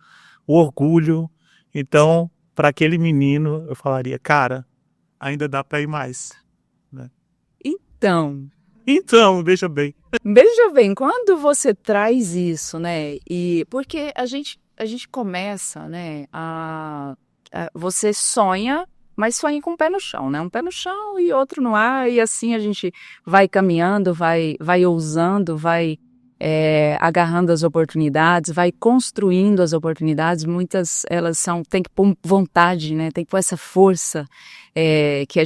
o orgulho. Então, para aquele menino, eu falaria, cara, ainda dá para ir mais, né? Então, Veja bem. veja bem, quando você traz isso, né? E porque a gente começa, né? Você sonha, mas sonha com um pé no chão, né? Um pé no chão e outro no ar, e assim a gente vai caminhando, vai ousando, vai agarrando as oportunidades, vai construindo as oportunidades. Muitas elas tem que pôr vontade, né? Tem que pôr essa força que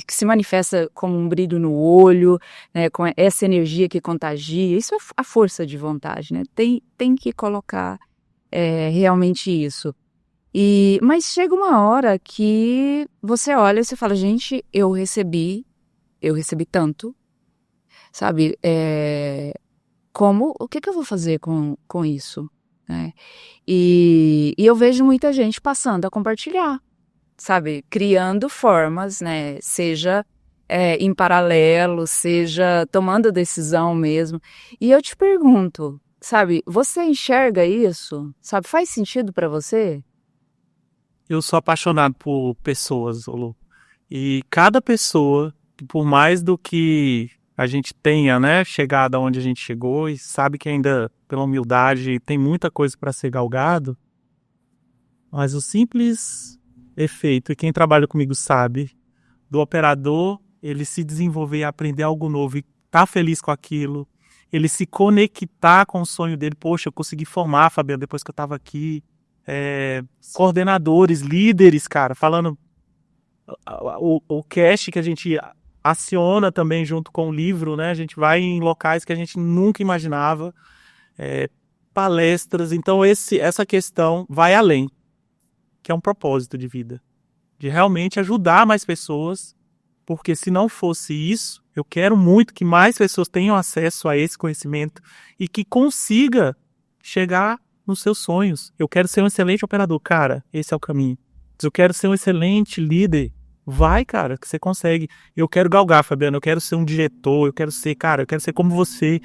se manifesta como um brilho no olho, né? Com essa energia que contagia. Isso é a força de vontade, né? Tem que colocar realmente isso. Mas chega uma hora que você olha e você fala, gente, eu recebi tanto, sabe? O que eu vou fazer com isso, né? E eu vejo muita gente passando a compartilhar, sabe? Criando formas, né? Seja em paralelo, seja tomando decisão mesmo. E eu te pergunto, sabe? Você enxerga isso? Sabe? Faz sentido para você? Eu sou apaixonado por pessoas, Olu. E cada pessoa, por mais do que a gente tenha, né, chegado aonde a gente chegou e sabe que ainda, pela humildade, tem muita coisa para ser galgado, mas o simples efeito, e quem trabalha comigo sabe, do operador, ele se desenvolver e aprender algo novo e tá feliz com aquilo, ele se conectar com o sonho dele. Poxa, eu consegui formar, Fabiano, depois que eu estava aqui. Coordenadores, líderes, cara, falando o cast que a gente aciona também junto com o livro, né? A gente vai em locais que a gente nunca imaginava, palestras. Então essa questão vai além, que é um propósito de vida, de realmente ajudar mais pessoas, porque se não fosse isso, eu quero muito que mais pessoas tenham acesso a esse conhecimento e que consiga chegar nos seus sonhos. Eu quero ser um excelente operador. Cara, esse é o caminho. Eu quero ser um excelente líder. Vai, cara, que você consegue. Eu quero galgar, Fabiano. Eu quero ser um diretor. Eu quero ser como você.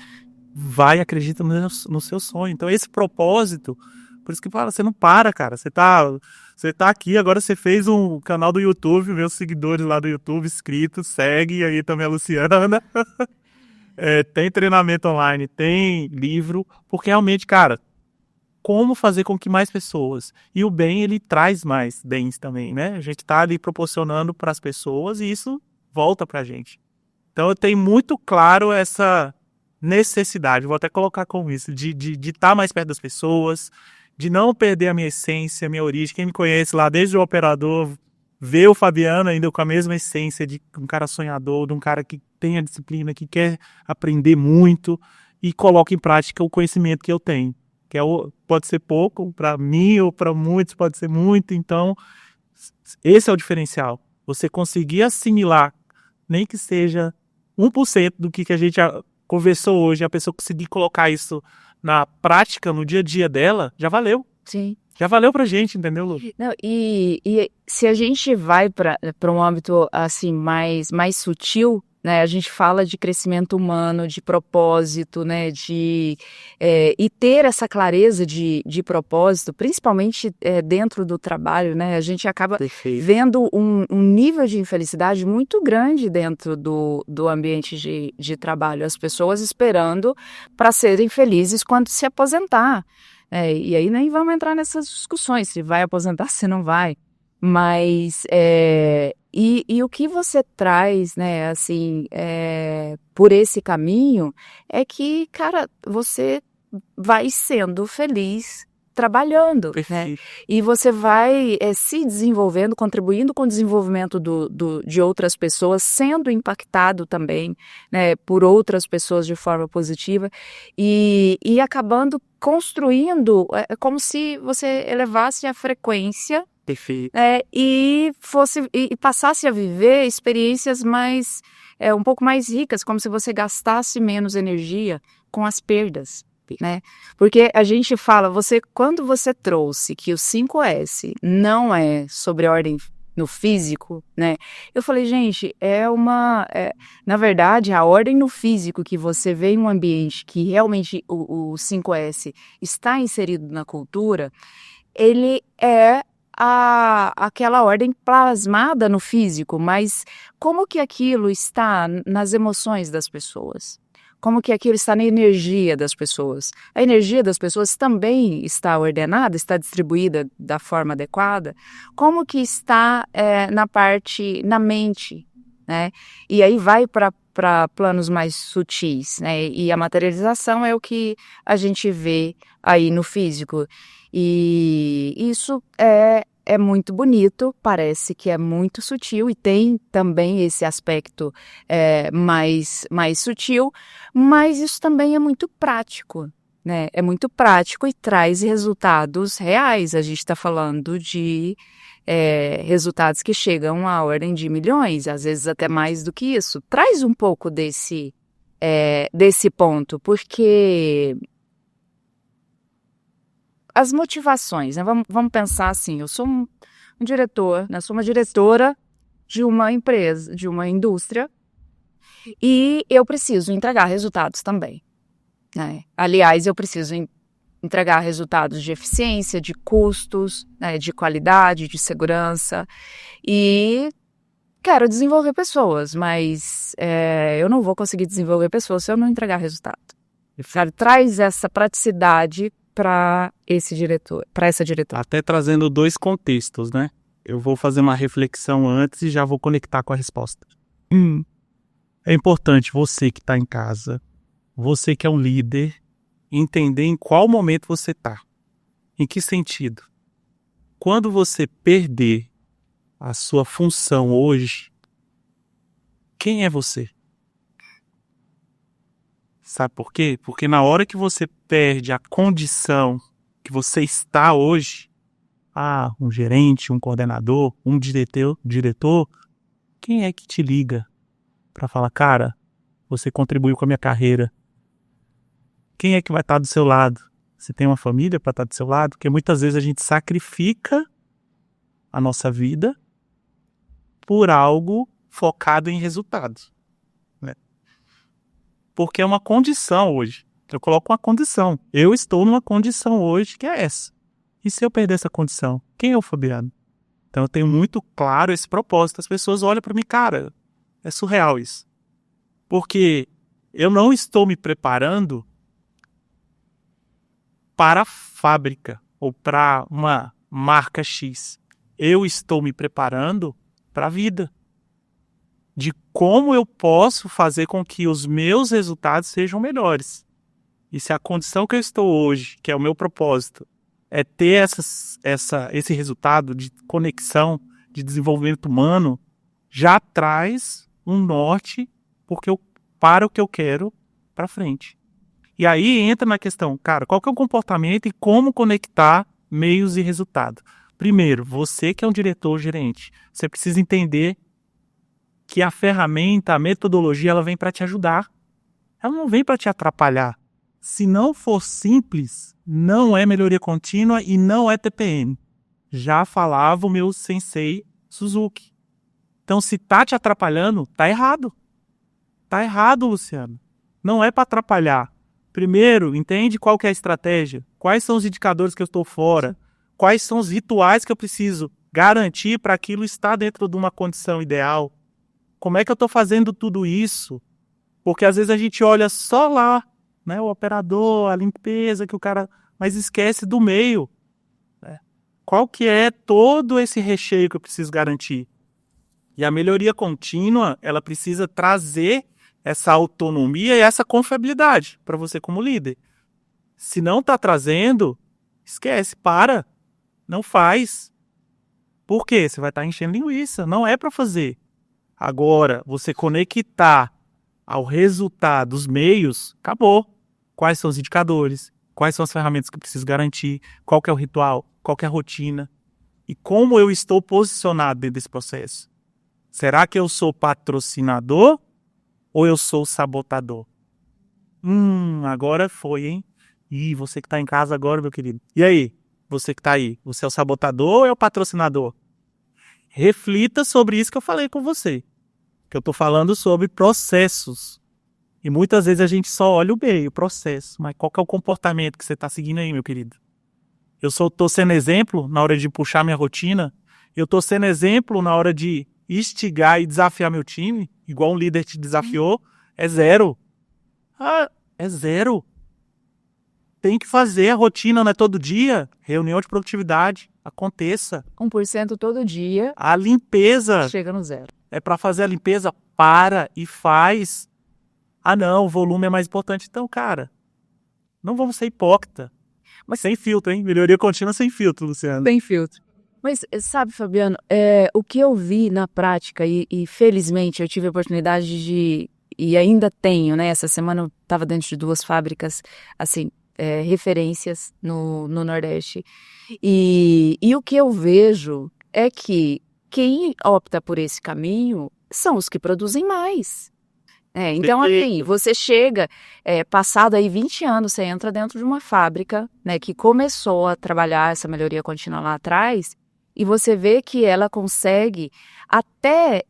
Vai, acredita no seu sonho. Então, esse propósito, por isso que fala, você não para, cara. Você tá aqui, agora você fez um canal do YouTube, meus seguidores lá do YouTube, inscritos, segue aí também a Luciana. Tem treinamento online, tem livro, porque realmente, cara, como fazer com que mais pessoas... E o bem, ele traz mais bens também, né? A gente tá ali proporcionando para as pessoas e isso volta pra gente. Então eu tenho muito claro essa necessidade, vou até colocar como isso, de estar mais perto das pessoas, de não perder a minha essência, a minha origem. Quem me conhece lá desde o operador, vê o Fabiano ainda com a mesma essência de um cara sonhador, de um cara que tem a disciplina, que quer aprender muito e coloca em prática o conhecimento que eu tenho. Pode ser pouco, para mim ou para muitos pode ser muito. Então, esse é o diferencial. Você conseguir assimilar, nem que seja 1% do que a gente conversou hoje, a pessoa conseguir colocar isso na prática, no dia a dia dela, já valeu. Sim. Já valeu pra gente, entendeu, Lu? Não, e se a gente vai para um âmbito assim mais sutil, né? A gente fala de crescimento humano, de propósito, né? E ter essa clareza de propósito, principalmente dentro do trabalho, né? A gente acaba vendo um nível de infelicidade muito grande dentro do ambiente de trabalho. As pessoas esperando para serem felizes quando se aposentar. E aí nem vamos entrar nessas discussões, se vai aposentar, se não vai. Mas, e o que você traz, né, assim, por esse caminho, é que, cara, você vai sendo feliz trabalhando, né? Perfeito. E você vai se desenvolvendo, contribuindo com o desenvolvimento de outras pessoas, sendo impactado também, né, por outras pessoas de forma positiva e acabando construindo, como se você elevasse a frequência, Perfeito. e passasse a viver experiências mais, um pouco mais ricas, como se você gastasse menos energia com as perdas, né? Porque a gente fala, quando você trouxe que o 5S não é sobre ordem no físico, né? Eu falei, gente, na verdade, a ordem no físico que você vê em um ambiente que realmente o 5S está inserido na cultura, ele é aquela ordem plasmada no físico, mas como que aquilo está nas emoções das pessoas? Como que aquilo está na energia das pessoas? A energia das pessoas também está ordenada, está distribuída da forma adequada? Como que está na mente, né? E aí vai para planos mais sutis, né? E a materialização é o que a gente vê aí no físico. E isso é muito bonito, parece que é muito sutil e tem também esse aspecto mais sutil, mas isso também é muito prático, né? É muito prático e traz resultados reais. A gente está falando de resultados que chegam à ordem de milhões, às vezes até mais do que isso. Traz um pouco desse ponto, porque as motivações, né? Vamos pensar assim, eu sou um diretor, né? Sou uma diretora de uma empresa, de uma indústria, e eu preciso entregar resultados também, né? Aliás, eu preciso entregar resultados de eficiência, de custos, né? De qualidade, de segurança, e quero desenvolver pessoas, mas eu não vou conseguir desenvolver pessoas se eu não entregar resultado. Traz essa praticidade para essa diretora. Até trazendo dois contextos, né? Eu vou fazer uma reflexão antes e já vou conectar com a resposta. É importante você que está em casa, você que é um líder, entender em qual momento você está. Em que sentido? Quando você perder a sua função hoje, quem é você? Sabe por quê? Porque na hora que você perde a condição que você está hoje, um gerente, um coordenador, um diretor, quem é que te liga para falar, cara, você contribuiu com a minha carreira? Quem é que vai estar do seu lado? Você tem uma família para estar do seu lado? Porque muitas vezes a gente sacrifica a nossa vida por algo focado em resultados. Porque é uma condição hoje. Eu coloco uma condição. Eu estou numa condição hoje que é essa. E se eu perder essa condição? Quem é o Fabiano? Então eu tenho muito claro esse propósito. As pessoas olham para mim, cara, é surreal isso. Porque eu não estou me preparando para a fábrica ou para uma marca X. Eu estou me preparando para a vida. De como eu posso fazer com que os meus resultados sejam melhores. E se a condição que eu estou hoje, que é o meu propósito, é ter esse resultado de conexão, de desenvolvimento humano, já traz um norte para o que eu quero para frente. E aí entra na questão, cara, qual que é o comportamento e como conectar meios e resultado? Primeiro, você que é um diretor ou gerente, você precisa entender que a ferramenta, a metodologia, ela vem para te ajudar. Ela não vem para te atrapalhar. Se não for simples, não é melhoria contínua e não é TPM. Já falava o meu sensei Suzuki. Então, se tá te atrapalhando, tá errado. Tá errado, Luciano. Não é para atrapalhar. Primeiro, entende qual que é a estratégia. Quais são os indicadores que eu estou fora. Quais são os rituais que eu preciso garantir para aquilo estar dentro de uma condição ideal. Como é que eu estou fazendo tudo isso? Porque às vezes a gente olha só lá, né, o operador, a limpeza que o cara... mas esquece do meio. Né? Qual que é todo esse recheio que eu preciso garantir? E a melhoria contínua, ela precisa trazer essa autonomia e essa confiabilidade para você como líder. Se não está trazendo, Esquece, para. Não faz. Por quê? Você vai estar enchendo linguiça. Não é para fazer. Agora, você conectar ao resultado dos meios, acabou. Quais são os indicadores? Quais são as ferramentas que eu preciso garantir? Qual que é o ritual? Qual que é a rotina? E como eu estou posicionado dentro desse processo? Será que eu sou patrocinador ou eu sou sabotador? Agora foi, hein? Ih, você que está em casa agora, meu querido. E aí? Você que está aí, você é o sabotador ou é o patrocinador? Reflita sobre isso que eu falei com você. Que eu estou falando sobre processos. E muitas vezes a gente só olha o meio, o processo. Mas qual que é o comportamento que você está seguindo aí, meu querido? Eu só estou sendo exemplo na hora de puxar minha rotina. Eu estou sendo exemplo na hora de instigar e desafiar meu time. Igual um líder te desafiou. É zero. É zero. Tem que fazer, a rotina não é todo dia. Reunião de produtividade, aconteça. 1% todo dia, A limpeza chega no zero. é para fazer a limpeza, para e faz. Não, o volume é mais importante. Então, cara, não vamos ser hipócrita. Mas sem filtro, hein? Melhoria contínua sem filtro, Luciano. Tem filtro. Mas sabe, Fabiano, o que eu vi na prática, e felizmente eu tive a oportunidade de, e ainda tenho, né? Essa semana eu estava dentro de 2 fábricas, assim, referências no Nordeste. E o que eu vejo é que quem opta por esse caminho são os que produzem mais. Então, assim, você chega, passado aí 20 anos, você entra dentro de uma fábrica, né, que começou a trabalhar essa melhoria contínua lá atrás, e você vê que ela consegue até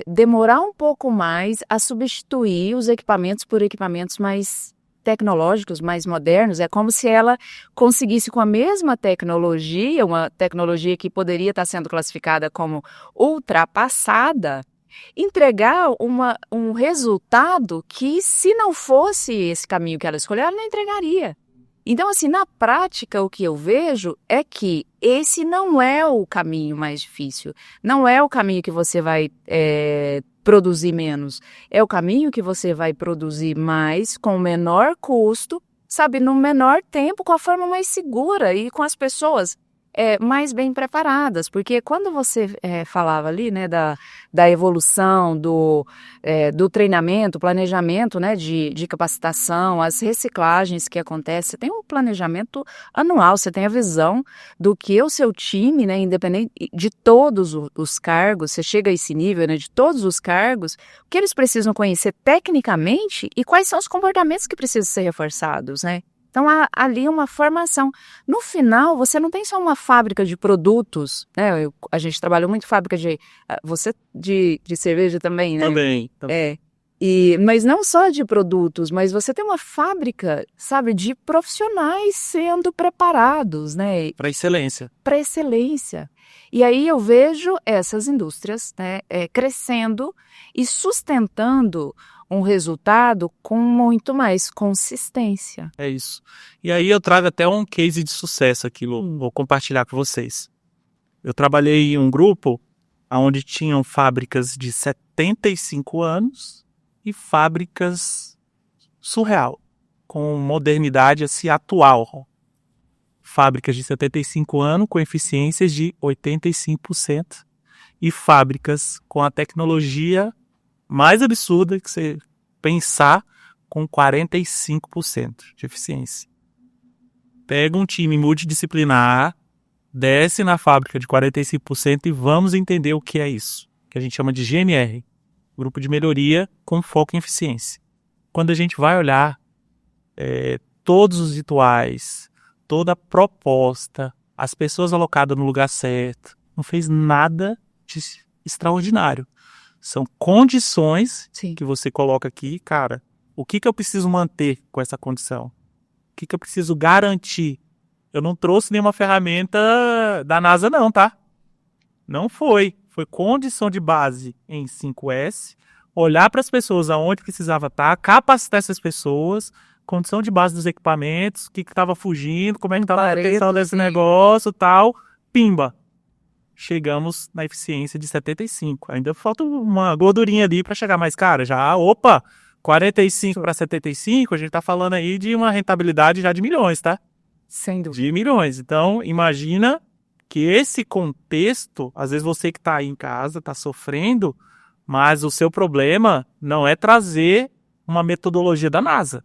demorar um pouco mais a substituir os equipamentos por equipamentos mais tecnológicos, mais modernos. É como se ela conseguisse, com a mesma tecnologia, uma tecnologia que poderia estar sendo classificada como ultrapassada, entregar um resultado que, se não fosse esse caminho que ela escolheu, ela não entregaria. Então, assim, na prática, o que eu vejo é que esse não é o caminho mais difícil, não é o caminho que você vai produzir menos, é o caminho que você vai produzir mais, com o menor custo, sabe, no menor tempo, com a forma mais segura e com as pessoas mais bem preparadas, porque quando você falava ali, né, da evolução, do treinamento, planejamento, né, de capacitação, as reciclagens que acontecem, você tem um planejamento anual, você tem a visão do que o seu time, né, independente de todos os cargos, você chega a esse nível, né, de todos os cargos, o que eles precisam conhecer tecnicamente e quais são os comportamentos que precisam ser reforçados, né? Então, há ali uma formação. No final, você não tem só uma fábrica de produtos, né? A gente trabalhou muito em fábrica você de cerveja também, né? Também. Mas não só de produtos, mas você tem uma fábrica, sabe, de profissionais sendo preparados, né? Para excelência. Para excelência. E aí eu vejo essas indústrias, né, crescendo e sustentando um resultado com muito mais consistência. É isso. E aí eu trago até um case de sucesso aqui, Lu, vou compartilhar com vocês. Eu trabalhei em um grupo onde tinham fábricas de 75 anos e fábricas surreal, com modernidade assim, atual. Fábricas de 75 anos com eficiências de 85% e fábricas com a tecnologia mais absurda que você pensar, com 45% de eficiência. Pega um time multidisciplinar, desce na fábrica de 45% e vamos entender o que é isso, que a gente chama de GMR, Grupo de Melhoria com Foco em Eficiência. Quando a gente vai olhar todos os rituais, toda a proposta, as pessoas alocadas no lugar certo, não fez nada de extraordinário. São condições que você coloca aqui, cara, o que eu preciso manter com essa condição? O que eu preciso garantir? Eu não trouxe nenhuma ferramenta da NASA não, tá? Não foi. Foi condição de base em 5S, olhar para as pessoas aonde precisava estar, capacitar essas pessoas, condição de base dos equipamentos, o que estava fugindo, como é que estava a questão desse negócio e tal, pimba. Chegamos na eficiência de 75. Ainda falta uma gordurinha ali para chegar mais cara. 45 para 75, a gente tá falando aí de uma rentabilidade já de milhões, tá? Sem dúvida. De milhões. Então, imagina que esse contexto, às vezes você que está aí em casa, está sofrendo, mas o seu problema não é trazer uma metodologia da NASA.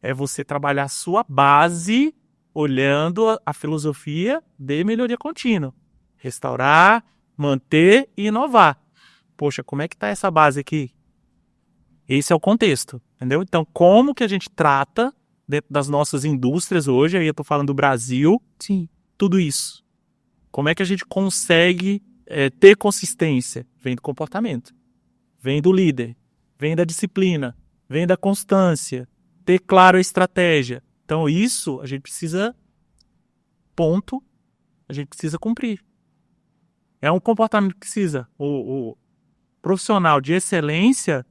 É você trabalhar a sua base olhando a filosofia de melhoria contínua. Restaurar, manter e inovar. Poxa, como é que está essa base aqui? Esse é o contexto, entendeu? Então, como que a gente trata dentro das nossas indústrias hoje, aí eu estou falando do Brasil, Sim. tudo isso. Como é que a gente consegue ter consistência? Vem do comportamento, vem do líder, vem da disciplina, vem da constância, ter claro a estratégia. Então isso a gente precisa, a gente precisa cumprir. É um comportamento que precisa. O profissional de excelência,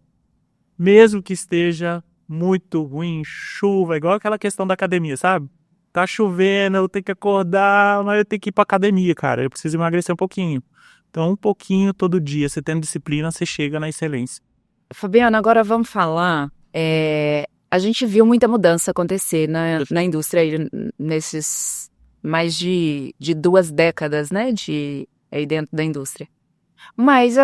mesmo que esteja muito ruim, chuva, igual aquela questão da academia, sabe? Tá chovendo, eu tenho que acordar, mas eu tenho que ir pra academia, cara. Eu preciso emagrecer um pouquinho. Então, um pouquinho todo dia, você tendo disciplina, você chega na excelência. Fabiana, agora vamos falar. A gente viu muita mudança acontecer na indústria aí, nesses mais de 2 décadas, né, aí dentro da indústria. Mas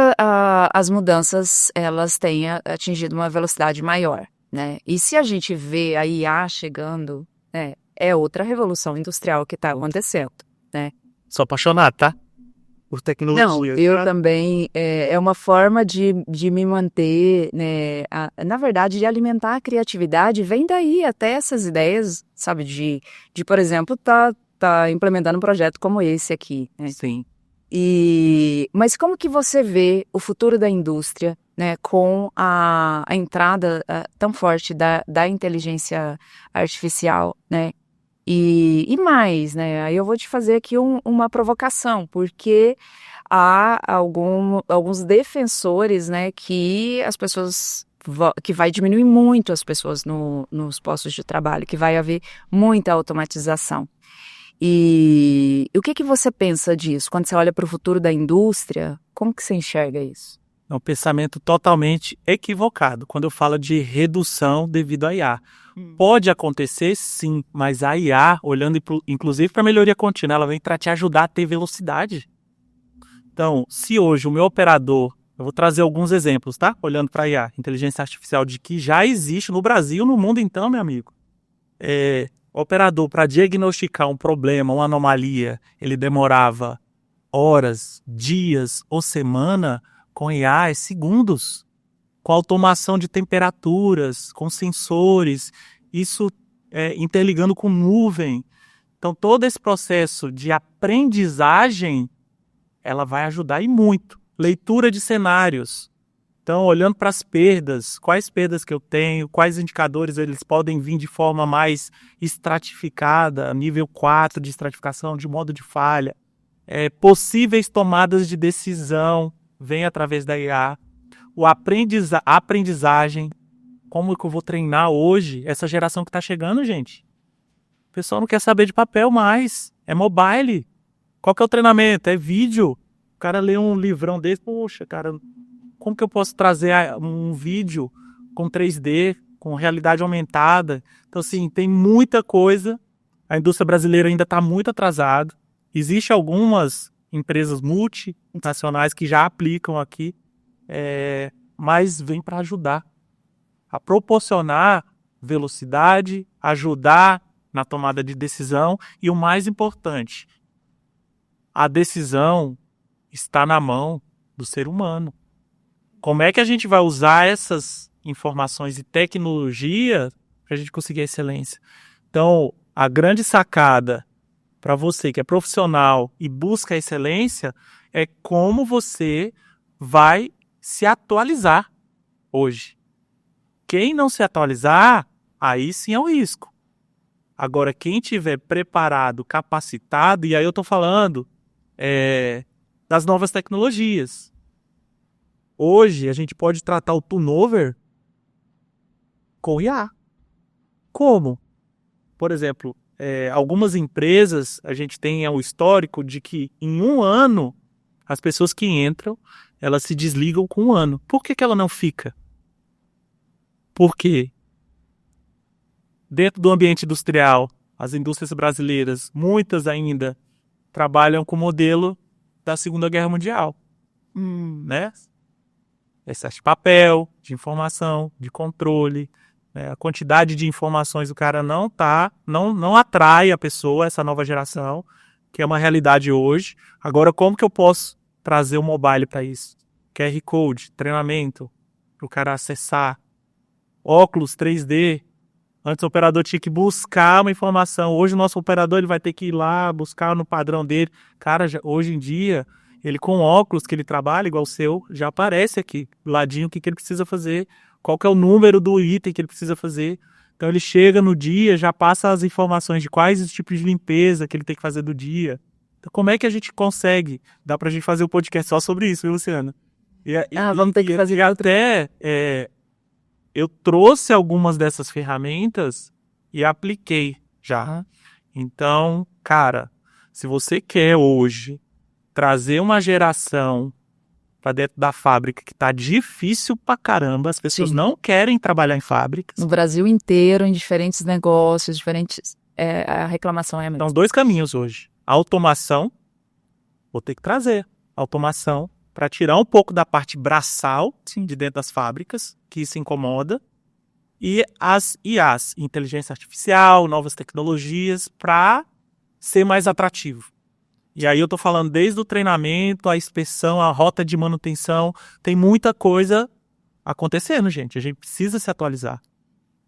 as mudanças, elas têm atingido uma velocidade maior, né? E se a gente vê a IA chegando, né, é outra revolução industrial que está acontecendo, né? Sou apaixonado, tá? Por tecnologia. Não, eu também. É uma forma de me manter, né? Na verdade, de alimentar a criatividade, vem daí até essas ideias, sabe? De por exemplo, tá implementando um projeto como esse aqui, né? Sim. Mas como que você vê o futuro da indústria, né, com a entrada tão forte da inteligência artificial, né? E mais, né? Aí eu vou te fazer aqui uma provocação, porque há alguns defensores, né, que as pessoas que vai diminuir muito as pessoas nos postos de trabalho, que vai haver muita automatização. E o que você pensa disso? Quando você olha para o futuro da indústria, como que você enxerga isso? É um pensamento totalmente equivocado quando eu falo de redução devido à IA. Pode acontecer, sim, mas a IA, olhando inclusive para a melhoria contínua, ela vem para te ajudar a ter velocidade. Então, se hoje o meu operador, eu vou trazer alguns exemplos, tá? Olhando para a IA, inteligência artificial, de que já existe no Brasil, no mundo então, meu amigo. O operador, para diagnosticar um problema, uma anomalia, ele demorava horas, dias ou semana. Com IA é segundos, com automação de temperaturas, com sensores, isso interligando com nuvem. Então, todo esse processo de aprendizagem, ela vai ajudar e muito. Leitura de cenários. Então, olhando para as perdas, quais perdas que eu tenho, quais indicadores eles podem vir de forma mais estratificada, nível 4 de estratificação, de modo de falha. Possíveis tomadas de decisão, vem através da IA, a aprendizagem, como que eu vou treinar hoje essa geração que está chegando, gente? O pessoal não quer saber de papel mais, é mobile. Qual que é o treinamento? É vídeo. O cara lê um livrão desse, poxa, cara, como que eu posso trazer um vídeo com 3D, com realidade aumentada? Então, assim, tem muita coisa. A indústria brasileira ainda está muito atrasada. Existem algumas empresas multinacionais que já aplicam aqui, mas vem para ajudar a proporcionar velocidade, ajudar na tomada de decisão e o mais importante, a decisão está na mão do ser humano. Como é que a gente vai usar essas informações e tecnologia para a gente conseguir a excelência? Então, a grande sacada para você que é profissional e busca a excelência, é como você vai se atualizar hoje. Quem não se atualizar, aí sim é um risco. Agora, quem estiver preparado, capacitado, e aí eu estou falando das novas tecnologias. Hoje, a gente pode tratar o turnover com IA. Como? Por exemplo, algumas empresas, a gente tem o histórico de que em um ano, as pessoas que entram, elas se desligam com um ano. Por que ela não fica? Porque dentro do ambiente industrial, as indústrias brasileiras, muitas ainda, trabalham com o modelo da Segunda Guerra Mundial, né? Excesso de papel, de informação, de controle, né? A quantidade de informações do cara não atrai a pessoa, essa nova geração, que é uma realidade hoje. Agora, como que eu posso trazer o mobile para isso? QR Code, treinamento, para o cara acessar, óculos 3D. Antes o operador tinha que buscar uma informação. Hoje o nosso operador ele vai ter que ir lá buscar no padrão dele. Cara, hoje em dia, ele com óculos que ele trabalha, igual o seu, já aparece aqui, do ladinho, o que ele precisa fazer, qual que é o número do item que ele precisa fazer. Então ele chega no dia, já passa as informações de quais os tipos de limpeza que ele tem que fazer do dia. Então como é que a gente consegue? Dá pra gente fazer um podcast só sobre isso, viu, Luciana? Vamos ter que fazer até... eu trouxe algumas dessas ferramentas e apliquei já. Então, cara, se você quer hoje trazer uma geração para dentro da fábrica que tá difícil pra caramba, as pessoas não querem trabalhar em fábricas. No Brasil inteiro, em diferentes negócios, a reclamação é a mesma. Então, 2 caminhos hoje. Automação, vou ter que trazer automação para tirar um pouco da parte braçal de dentro das fábricas, que isso incomoda, e as IAs, inteligência artificial, novas tecnologias, para ser mais atrativo. E aí eu estou falando desde o treinamento, a inspeção, a rota de manutenção, tem muita coisa acontecendo, gente. A gente precisa se atualizar.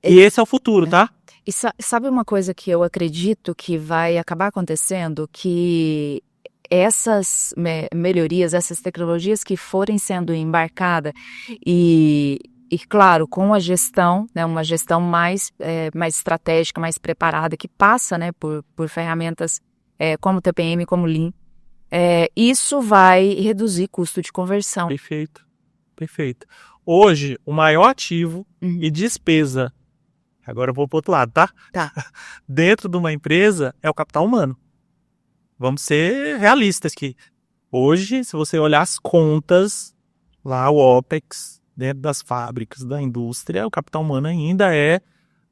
E esse é o futuro, tá? E sabe uma coisa que eu acredito que vai acabar acontecendo? Que essas melhorias, essas tecnologias que forem sendo embarcadas e claro, com a gestão, né, uma gestão mais estratégica, mais preparada, que passa, né, por ferramentas como TPM, como Lean, isso vai reduzir custo de conversão. Perfeito. Hoje, o maior ativo e despesa, agora eu vou para o outro lado, tá? Tá. Dentro de uma empresa é o capital humano. Vamos ser realistas aqui. Hoje, se você olhar as contas, lá o OPEX, dentro das fábricas, da indústria, o capital humano ainda é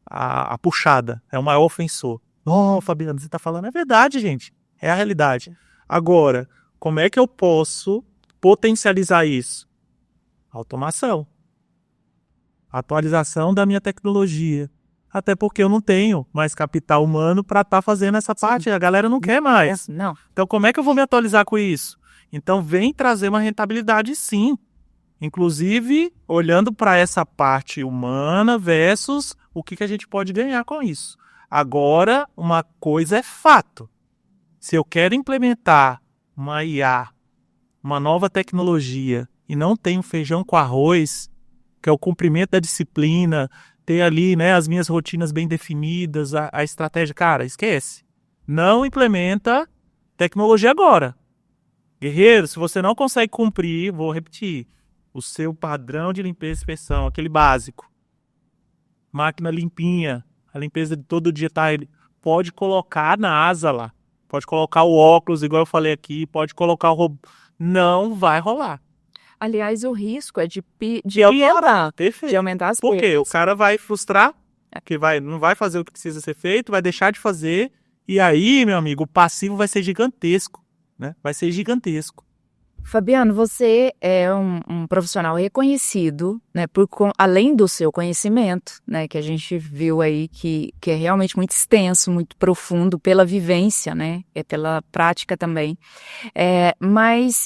a puxada, é o maior ofensor. Fabiano, você está falando, é verdade, gente. É a realidade. Agora, como é que eu posso potencializar isso? Automação. Atualização da minha tecnologia. Até porque eu não tenho mais capital humano para estar fazendo essa parte. A galera não quer mais. Não. Então, como é que eu vou me atualizar com isso? Então, vem trazer uma rentabilidade, sim. Inclusive, olhando para essa parte humana versus o que a gente pode ganhar com isso. Agora, uma coisa é fato. Se eu quero implementar uma IA, uma nova tecnologia, e não tenho feijão com arroz, que é o cumprimento da disciplina, ter ali, né, as minhas rotinas bem definidas, a estratégia, cara, esquece. Não implementa tecnologia agora. Guerreiro, se você não consegue cumprir, vou repetir, o seu padrão de limpeza e inspeção, aquele básico, máquina limpinha, a limpeza de todo dia, tá? Ele pode colocar na asa lá, pode colocar o óculos, igual eu falei aqui, pode colocar o robô. Não vai rolar. Aliás, o risco é de piorar, de aumentar as perdas. Por quê? O cara vai frustrar, que não vai fazer o que precisa ser feito, vai deixar de fazer, e aí, meu amigo, o passivo vai ser gigantesco, né? Vai ser gigantesco. Fabiano, você é um profissional reconhecido, né, além do seu conhecimento, né, que a gente viu aí que é realmente muito extenso, muito profundo pela vivência, né, pela prática também.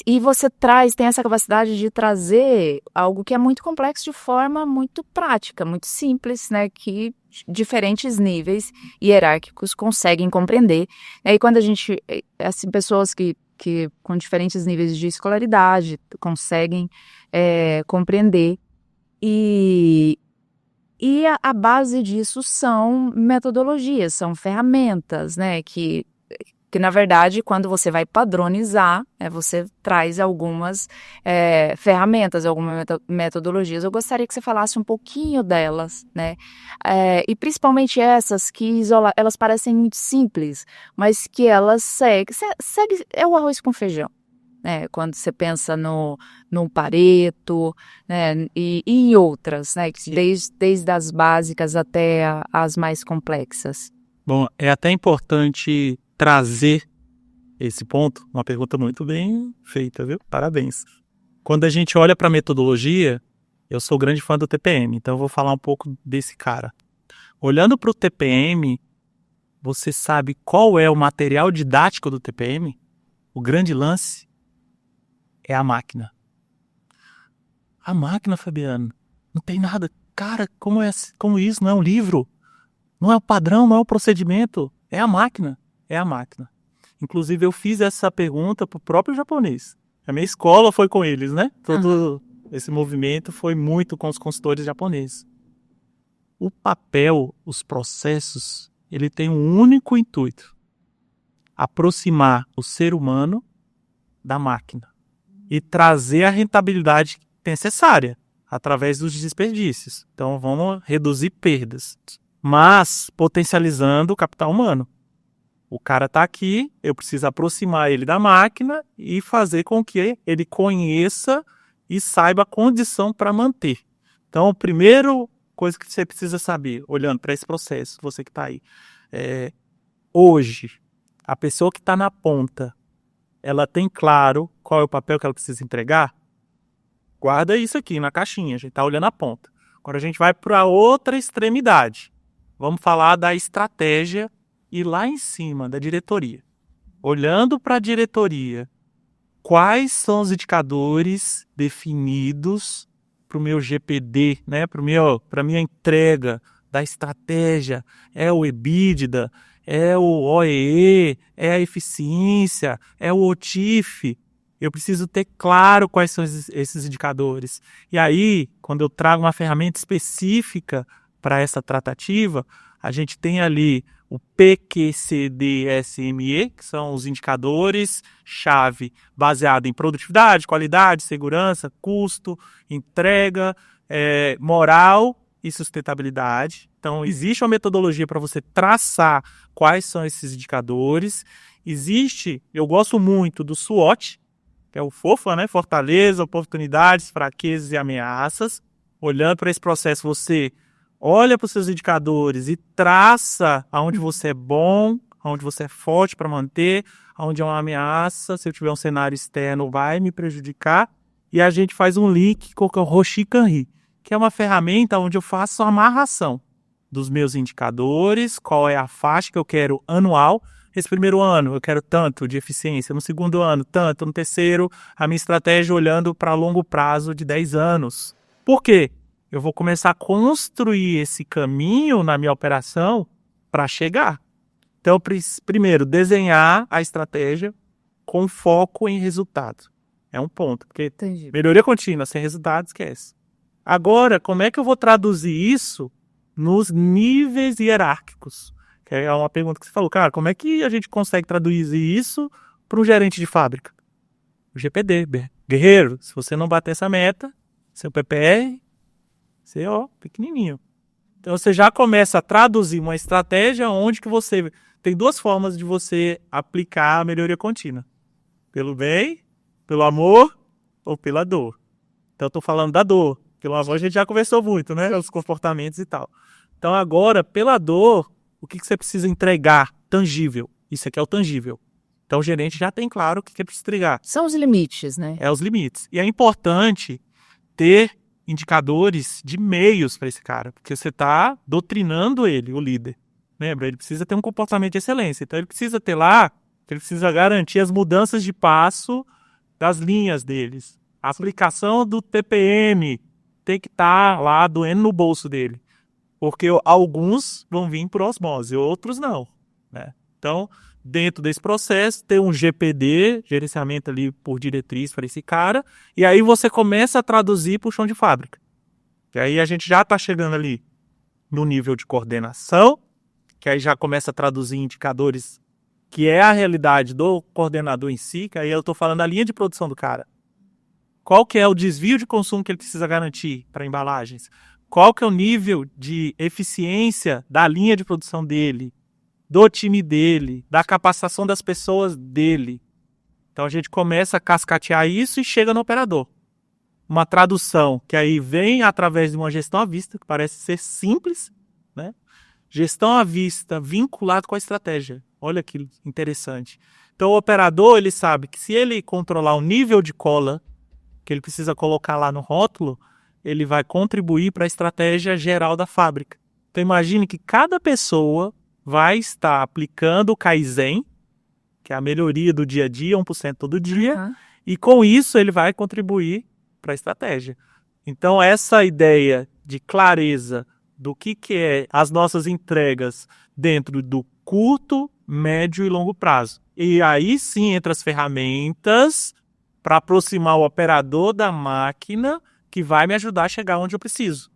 E você tem essa capacidade de trazer algo que é muito complexo de forma muito prática, muito simples, né, que diferentes níveis hierárquicos conseguem compreender. E quando a gente, assim, pessoas que com diferentes níveis de escolaridade conseguem compreender. E a base disso são metodologias, são ferramentas, né, que na verdade, quando você vai padronizar, você traz algumas ferramentas, algumas metodologias. Eu gostaria que você falasse um pouquinho delas, né? E principalmente essas que elas parecem muito simples, mas que elas seguem é o arroz com feijão, né? Quando você pensa no Pareto, né? E em outras, né? Desde as básicas até as mais complexas. Bom, é até importante trazer esse ponto, uma pergunta muito bem feita, viu? Parabéns. Quando a gente olha para a metodologia, eu sou grande fã do TPM, então eu vou falar um pouco desse cara. Olhando para o TPM, você sabe qual é o material didático do TPM? O grande lance é a máquina. A máquina, Fabiano, não tem nada. Cara, como isso? Não é um livro? Não é o padrão, não é o procedimento. É a máquina. É a máquina. Inclusive, eu fiz essa pergunta para o próprio japonês. A minha escola foi com eles, né? Todo esse movimento foi muito com os consultores japoneses. O papel, os processos, ele tem um único intuito: aproximar o ser humano da máquina e trazer a rentabilidade necessária através dos desperdícios. Então, vamos reduzir perdas, mas potencializando o capital humano. O cara está aqui, eu preciso aproximar ele da máquina e fazer com que ele conheça e saiba a condição para manter. Então, a primeira coisa que você precisa saber, olhando para esse processo, você que está aí, hoje, a pessoa que está na ponta, ela tem claro qual é o papel que ela precisa entregar? Guarda isso aqui na caixinha, a gente está olhando a ponta. Agora a gente vai para outra extremidade. Vamos falar da estratégia e lá em cima da diretoria. Olhando para a diretoria, quais são os indicadores definidos para o meu GPD, né? Para a minha entrega da estratégia? É o EBITDA, é o OEE, é a eficiência, é o OTIF. Eu preciso ter claro quais são esses indicadores. E aí, quando eu trago uma ferramenta específica para essa tratativa, a gente tem ali o PQCD-SME, que são os indicadores-chave baseados em produtividade, qualidade, segurança, custo, entrega, moral e sustentabilidade. Então, existe uma metodologia para você traçar quais são esses indicadores. Eu gosto muito do SWOT, que é o FOFA, né? Fortaleza, oportunidades, fraquezas e ameaças. Olhando para esse processo, você olha para os seus indicadores e traça aonde você é bom, aonde você é forte para manter, aonde é uma ameaça, se eu tiver um cenário externo vai me prejudicar. E a gente faz um link com o Hoshikanri, que é uma ferramenta onde eu faço a amarração dos meus indicadores, qual é a faixa que eu quero anual. Esse primeiro ano eu quero tanto de eficiência, no segundo ano tanto, no terceiro a minha estratégia olhando para longo prazo de 10 anos. Por quê? Eu vou começar a construir esse caminho na minha operação para chegar. Então, primeiro, desenhar a estratégia com foco em resultado. É um ponto, porque Entendi. Melhoria contínua sem resultado, esquece. Agora, como é que eu vou traduzir isso nos níveis hierárquicos? Que é uma pergunta que você falou, cara, como é que a gente consegue traduzir isso para um gerente de fábrica? O GPD, guerreiro, se você não bater essa meta, seu PPR, você, pequenininho. Então você já começa a traduzir uma estratégia onde que você tem duas formas de você aplicar a melhoria contínua. Pelo bem, pelo amor ou pela dor. Então eu estou falando da dor. Pelo amor a gente já conversou muito, né? Os comportamentos e tal. Então agora, pela dor, o que você precisa entregar? Tangível. Isso aqui é o tangível. Então o gerente já tem claro o que precisa entregar. São os limites, né? É os limites. E é importante ter indicadores de meios para esse cara, porque você está doutrinando ele, o líder. Lembra? Ele precisa ter um comportamento de excelência. Então ele precisa ter lá, ele precisa garantir as mudanças de passo das linhas deles. A aplicação do TPM tem que estar lá doendo no bolso dele. Porque alguns vão vir por osmose, outros não, né? Então, dentro desse processo, tem um GPD, gerenciamento ali por diretriz para esse cara, e aí você começa a traduzir para o chão de fábrica. E aí a gente já está chegando ali no nível de coordenação, que aí já começa a traduzir indicadores que é a realidade do coordenador em si, que aí eu estou falando da linha de produção do cara. Qual que é o desvio de consumo que ele precisa garantir para embalagens? Qual que é o nível de eficiência da linha de produção dele, do time dele, da capacitação das pessoas dele? Então a gente começa a cascatear isso e chega no operador. Uma tradução que aí vem através de uma gestão à vista, que parece ser simples, né? Gestão à vista vinculado com a estratégia. Olha que interessante. Então, o operador, ele sabe que se ele controlar o nível de cola que ele precisa colocar lá no rótulo, ele vai contribuir para a estratégia geral da fábrica. Então, imagine que cada pessoa vai estar aplicando o Kaizen, que é a melhoria do dia a dia, 1% todo dia, e com isso ele vai contribuir para a estratégia. Então, essa ideia de clareza do que é as nossas entregas dentro do curto, médio e longo prazo. E aí sim entra as ferramentas para aproximar o operador da máquina que vai me ajudar a chegar onde eu preciso.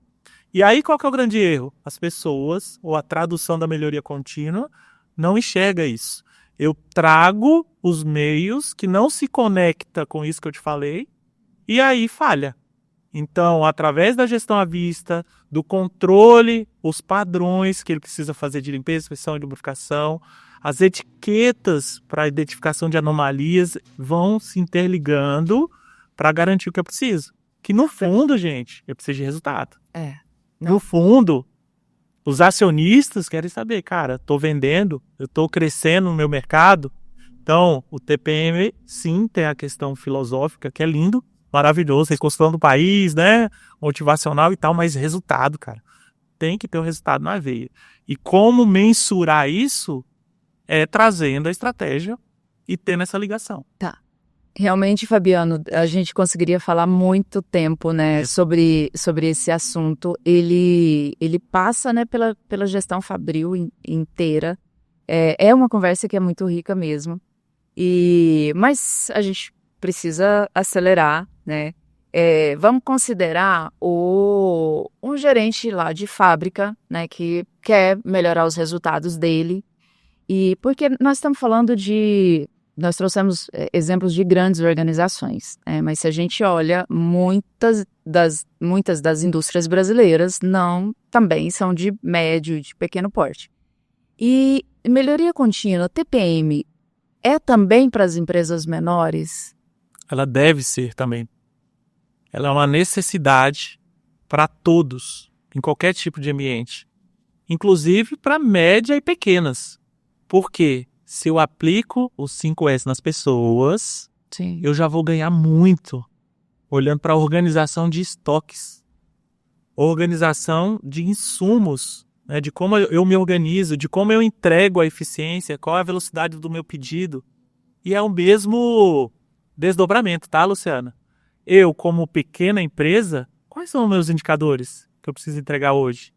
E aí qual que é o grande erro? As pessoas, ou a tradução da melhoria contínua, não enxerga isso. Eu trago os meios que não se conecta com isso que eu te falei, e aí falha. Então, através da gestão à vista, do controle, os padrões que ele precisa fazer de limpeza, inspeção e lubrificação, as etiquetas para identificação de anomalias vão se interligando para garantir o que eu preciso. Que no fundo, gente, eu preciso de resultado. No fundo, os acionistas querem saber, cara, estou vendendo, eu estou crescendo no meu mercado. Então, o TPM, sim, tem a questão filosófica, que é lindo, maravilhoso, reconstrução do país, né, motivacional e tal, mas resultado, cara, tem que ter um resultado na veia. E como mensurar isso é trazendo a estratégia e tendo essa ligação. Tá. Realmente, Fabiano, a gente conseguiria falar muito tempo, né, sobre esse assunto. Ele passa, né, pela gestão fabril inteira. É uma conversa que é muito rica mesmo. Mas a gente precisa acelerar, né? Vamos considerar um gerente lá de fábrica, né, que quer melhorar os resultados dele. E porque nós estamos falando nós trouxemos exemplos de grandes organizações, mas se a gente olha, muitas das indústrias brasileiras também são de médio e de pequeno porte. E melhoria contínua, TPM, é também para as empresas menores? Ela deve ser também. Ela é uma necessidade para todos, em qualquer tipo de ambiente. Inclusive para média e pequenas. Por quê? Se eu aplico os 5S nas pessoas, sim, eu já vou ganhar muito. Olhando para a organização de estoques. Organização de insumos. Né, de como eu me organizo, de como eu entrego a eficiência, qual é a velocidade do meu pedido. E é o mesmo desdobramento, tá, Luciana? Eu, como pequena empresa, quais são os meus indicadores que eu preciso entregar hoje?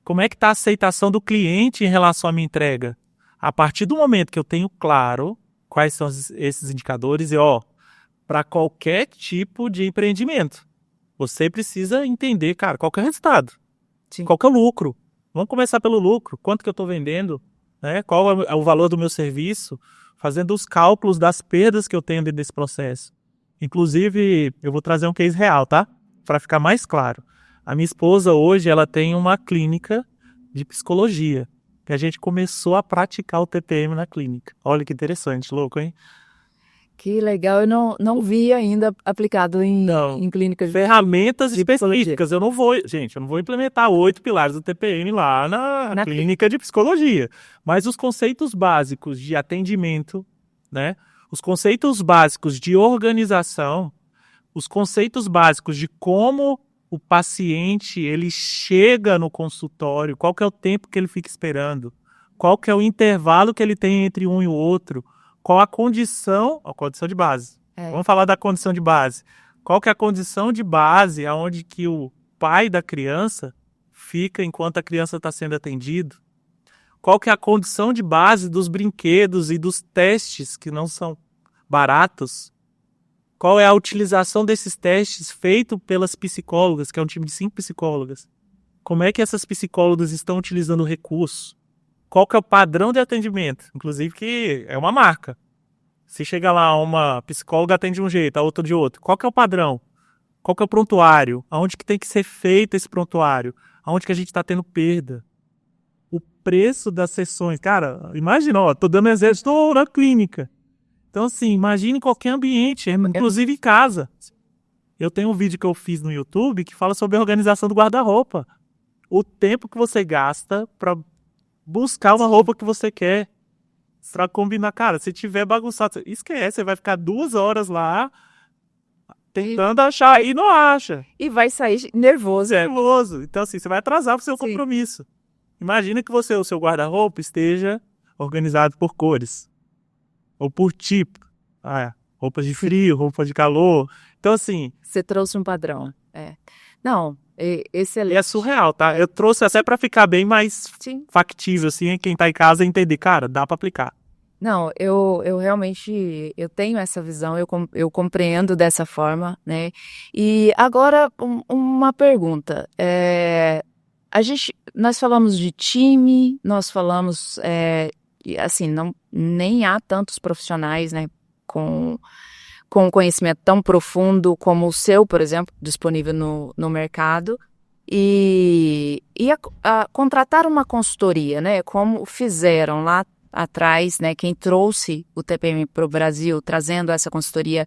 Como é que está a aceitação do cliente em relação à minha entrega? A partir do momento que eu tenho claro quais são esses indicadores, para qualquer tipo de empreendimento, você precisa entender, cara, qual que é o resultado? sim, Qual que é o lucro? Vamos começar pelo lucro. Quanto que eu estou vendendo? Né? Qual é o valor do meu serviço? Fazendo os cálculos das perdas que eu tenho dentro desse processo. Inclusive, eu vou trazer um case real, tá? Para ficar mais claro. A minha esposa hoje, ela tem uma clínica de psicologia, que a gente começou a praticar o TPM na clínica. Olha que interessante, louco, hein? Que legal, eu não vi ainda aplicado em clínicas. Ferramentas de específicas, eu não vou implementar 8 pilares do TPM lá na clínica de psicologia, mas os conceitos básicos de atendimento, né? Os conceitos básicos de organização, os conceitos básicos de como o paciente ele chega no consultório, qual que é o tempo que ele fica esperando, qual que é o intervalo que ele tem entre um e o outro, qual a condição de base. Vamos falar da condição de base. Qual que é a condição de base aonde que o pai da criança fica enquanto a criança está sendo atendido? Qual que é a condição de base dos brinquedos e dos testes que não são baratos? Qual é a utilização desses testes feito pelas psicólogas, que é um time de 5 psicólogas? Como é que essas psicólogas estão utilizando o recurso? Qual que é o padrão de atendimento? Inclusive que é uma marca. Se chega lá uma psicóloga atende de um jeito, a outra de outro. Qual que é o padrão? Qual que é o prontuário? Aonde que tem que ser feito esse prontuário? Aonde que a gente está tendo perda? O preço das sessões. Cara, imagina, tô dando exemplo, estou na clínica. Então, assim, imagine em qualquer ambiente, inclusive em casa. Eu tenho um vídeo que eu fiz no YouTube que fala sobre a organização do guarda-roupa. O tempo que você gasta para buscar uma roupa que você quer pra combinar. Cara, se tiver bagunçado, esquece, você vai ficar 2 horas lá tentando achar e não acha. E vai sair nervoso. Nervoso. Então, assim, você vai atrasar pro seu Sim. compromisso. Imagina que o seu guarda-roupa esteja organizado por cores. Ou por tipo. Roupas de frio, roupa de calor. Então, assim... Você trouxe um padrão. Não, excelente. E é surreal, tá? Eu trouxe até pra ficar bem mais Sim. factível, assim, quem tá em casa entender. Cara, dá pra aplicar. Não, eu realmente eu tenho essa visão, eu compreendo dessa forma, né? E agora uma pergunta. Nós falamos de time, nós falamos, e, assim, nem há tantos profissionais, né, com um conhecimento tão profundo como o seu, por exemplo, disponível no mercado. E contratar uma consultoria, né, como fizeram lá atrás, né, quem trouxe o TPM para o Brasil, trazendo essa consultoria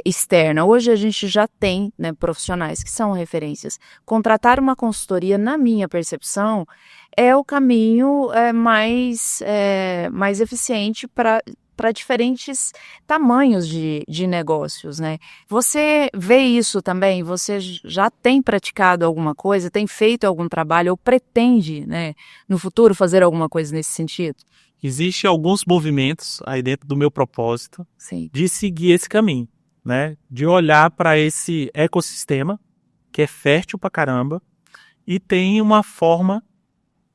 externa. Hoje a gente já tem, né, profissionais que são referências. Contratar uma consultoria, na minha percepção, é o caminho mais eficiente para diferentes tamanhos de negócios, né? Você vê isso também? Você já tem praticado alguma coisa, tem feito algum trabalho ou pretende, né, no futuro fazer alguma coisa nesse sentido? Existem alguns movimentos aí dentro do meu propósito. Sim. De seguir esse caminho, né? De olhar para esse ecossistema que é fértil pra caramba e tem uma forma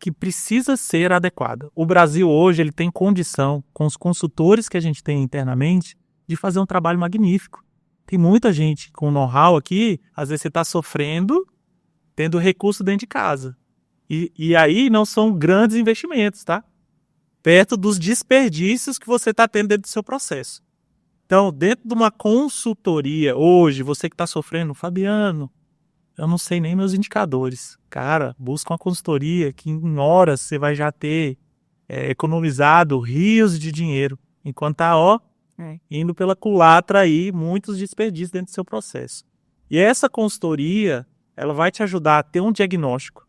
que precisa ser adequada. O Brasil hoje ele tem condição, com os consultores que a gente tem internamente, de fazer um trabalho magnífico. Tem muita gente com know-how aqui, às vezes você está sofrendo, tendo recurso dentro de casa. E aí não são grandes investimentos, tá? Perto dos desperdícios que você está tendo dentro do seu processo. Então, dentro de uma consultoria, hoje, você que está sofrendo, Fabiano, eu não sei nem meus indicadores. Cara, busca uma consultoria que em horas você vai já ter economizado rios de dinheiro. Enquanto tá, indo pela culatra aí, muitos desperdícios dentro do seu processo. E essa consultoria, ela vai te ajudar a ter um diagnóstico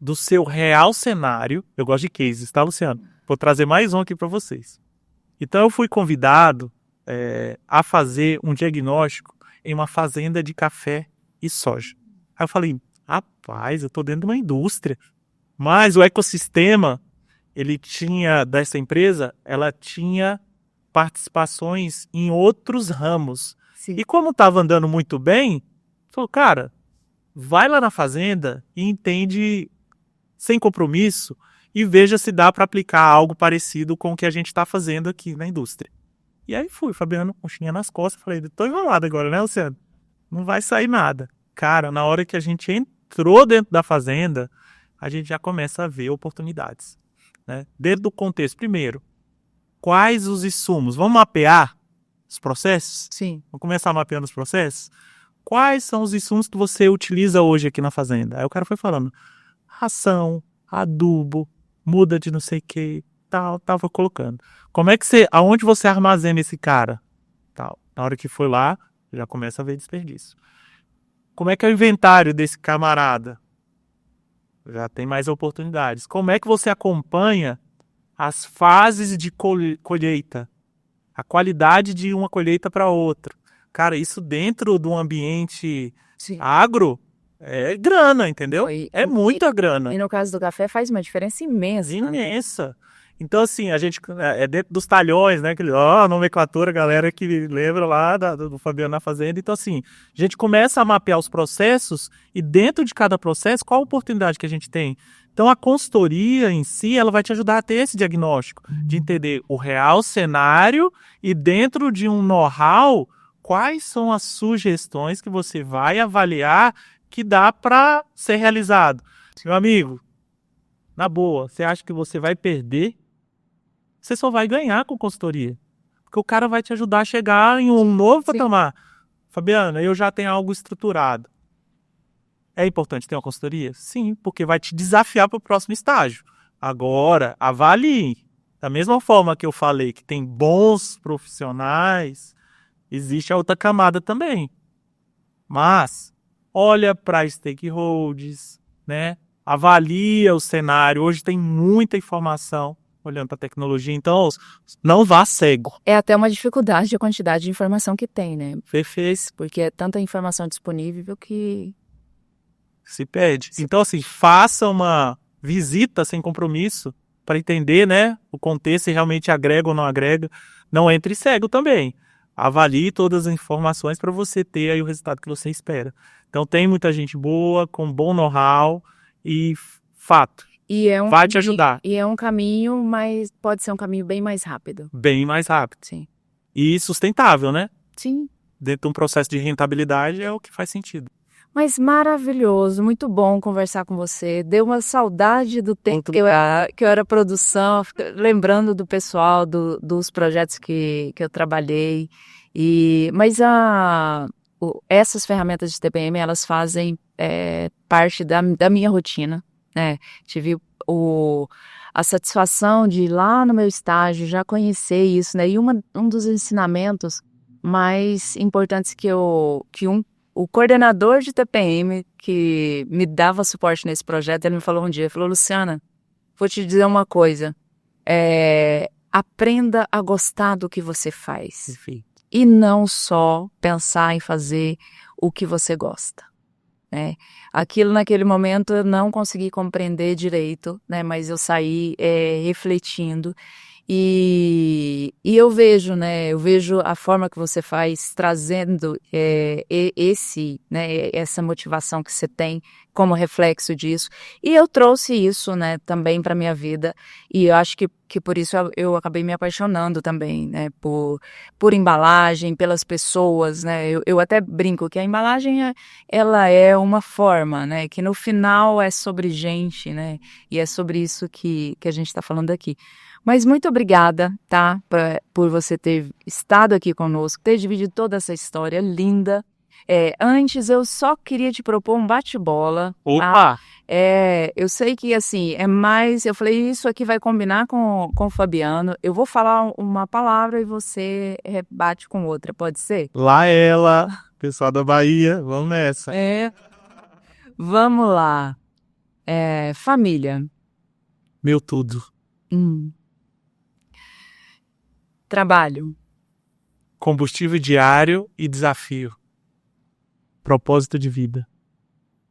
do seu real cenário. Eu gosto de cases, tá, Luciano? Vou trazer mais um aqui para vocês. Então, eu fui convidado a fazer um diagnóstico em uma fazenda de café e soja. Aí eu falei, rapaz, eu tô dentro de uma indústria. Mas o ecossistema, dessa empresa, ela tinha participações em outros ramos. Sim. E como estava andando muito bem, falou, cara, vai lá na fazenda e entende sem compromisso e veja se dá para aplicar algo parecido com o que a gente está fazendo aqui na indústria. E aí fui, Fabiano, conchinha nas costas, falei, tô enrolado agora, né, Luciano? Não vai sair nada. Cara, na hora que a gente entrou dentro da fazenda, a gente já começa a ver oportunidades, né? Dentro do contexto, primeiro, quais os insumos? Vamos mapear os processos? Sim. Vamos começar mapeando os processos? Quais são os insumos que você utiliza hoje aqui na fazenda? Aí o cara foi falando, ração, adubo, muda de não sei o que, tal, tava colocando. Aonde você armazena esse cara? Tal. Na hora que foi lá, já começa a ver desperdício. Como é que é o inventário desse camarada? Já tem mais oportunidades. Como é que você acompanha as fases de colheita? A qualidade de uma colheita para outra. Cara, isso dentro de um ambiente agro é grana, entendeu? É muita grana. E no caso do café faz uma diferença imensa. Imensa. Então, assim, a gente é dentro dos talhões, né? A nomenclatura, galera que lembra lá do Fabiano na Fazenda. Então, assim, a gente começa a mapear os processos e dentro de cada processo, qual a oportunidade que a gente tem? Então, a consultoria em si, ela vai te ajudar a ter esse diagnóstico, de entender o real cenário e dentro de um know-how, quais são as sugestões que você vai avaliar que dá para ser realizado. Meu amigo, na boa, você acha que você vai perder? Você só vai ganhar com consultoria. Porque o cara vai te ajudar a chegar em um novo patamar. Fabiana, eu já tenho algo estruturado. É importante ter uma consultoria? Sim, porque vai te desafiar para o próximo estágio. Agora, avalie. Da mesma forma que eu falei que tem bons profissionais, existe a outra camada também. Mas, olha para stakeholders, né? avalia o cenário. Hoje tem muita informação olhando para a tecnologia, então não vá cego. É até uma dificuldade a quantidade de informação que tem, né? Perfeito. Porque é tanta informação disponível que... Se perde. Então, assim, faça uma visita sem compromisso para entender, né, o contexto, se realmente agrega ou não agrega. Não entre cego também. Avalie todas as informações para você ter aí o resultado que você espera. Então, tem muita gente boa, com bom know-how e fato. Vai te ajudar. E é um caminho, mas pode ser um caminho bem mais rápido. Bem mais rápido. Sim. E sustentável, né? Sim. Dentro de um processo de rentabilidade é o que faz sentido. Mas maravilhoso, muito bom conversar com você. Deu uma saudade do tempo que eu era produção, lembrando do pessoal, dos projetos que eu trabalhei. Mas essas ferramentas de TPM, elas fazem parte da minha rotina, né? Tive a satisfação de ir lá no meu estágio, já conhecer isso, né? E um dos ensinamentos mais importantes o coordenador de TPM que me dava suporte nesse projeto, ele me falou um dia, ele falou: Luciana, vou te dizer uma coisa, aprenda a gostar do que você faz. Enfim. E não só pensar em fazer o que você gosta, né? Aquilo naquele momento eu não consegui compreender direito, né? Mas eu saí refletindo. E eu vejo, né? Eu vejo a forma que você faz trazendo essa motivação que você tem como reflexo disso. E eu trouxe isso, né, também para minha vida. E eu acho que por isso eu acabei me apaixonando também, né? Por embalagem, pelas pessoas, né? Eu até brinco que a embalagem ela é uma forma, né? Que no final é sobre gente, né? E é sobre isso que a gente está falando aqui. Mas muito obrigada, tá? Por você ter estado aqui conosco, ter dividido toda essa história linda. Antes, eu só queria te propor um bate-bola. Opa! Tá? Eu sei que, assim, eu falei, isso aqui vai combinar com o Fabiano. Eu vou falar uma palavra e você rebate com outra, pode ser? Lá ela, pessoal da Bahia, vamos nessa. Vamos lá. Família. Meu tudo. Trabalho. Combustível diário e desafio. Propósito de vida.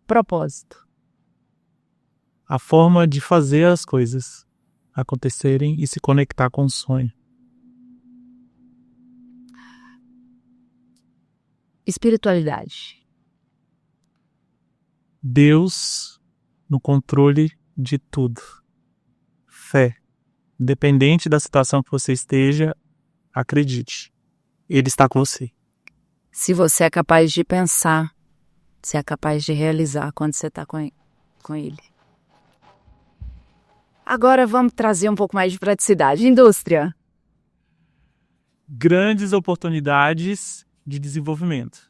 Propósito. A forma de fazer as coisas acontecerem e se conectar com o sonho. Espiritualidade. Deus no controle de tudo. Fé. Independente da situação que você esteja, acredite. Ele está com você. Se você é capaz de pensar, você é capaz de realizar quando você está com ele. Agora vamos trazer um pouco mais de praticidade. Indústria. Grandes oportunidades de desenvolvimento.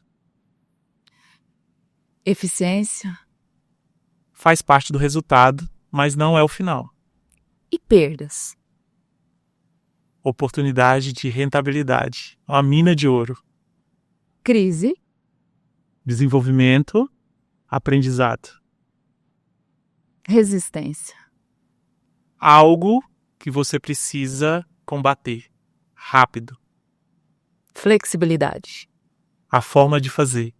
Eficiência. Faz parte do resultado, mas não é o final. E perdas. Oportunidade de rentabilidade. Uma mina de ouro. Crise. Desenvolvimento. Aprendizado. Resistência. Algo que você precisa combater. Rápido. Flexibilidade. A forma de fazer.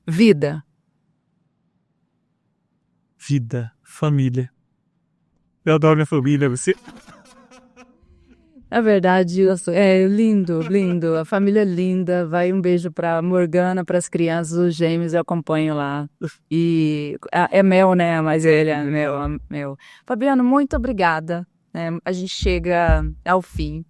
Vida. Vida. Família. Eu adoro minha família, você... É verdade, lindo, lindo. A família é linda. Vai um beijo pra Morgana, pras crianças, os gêmeos, eu acompanho lá. E é Mel, né? Mas ele é Mel. Fabiano, muito obrigada. A gente chega ao fim.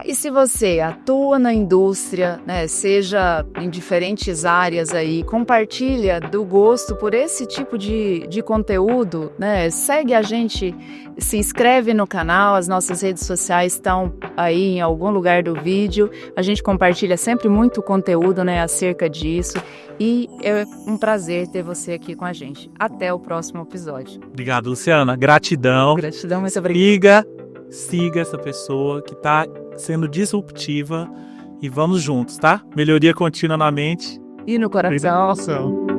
E se você atua na indústria, né, seja em diferentes áreas aí, compartilha do gosto por esse tipo de conteúdo, né? Segue a gente, se inscreve no canal, as nossas redes sociais estão aí em algum lugar do vídeo. A gente compartilha sempre muito conteúdo, né, acerca disso. E é um prazer ter você aqui com a gente. Até o próximo episódio. Obrigado, Luciana. Gratidão. Gratidão, muito obrigada. Siga essa pessoa que está sendo disruptiva e vamos juntos, tá? Melhoria contínua na mente E no coração.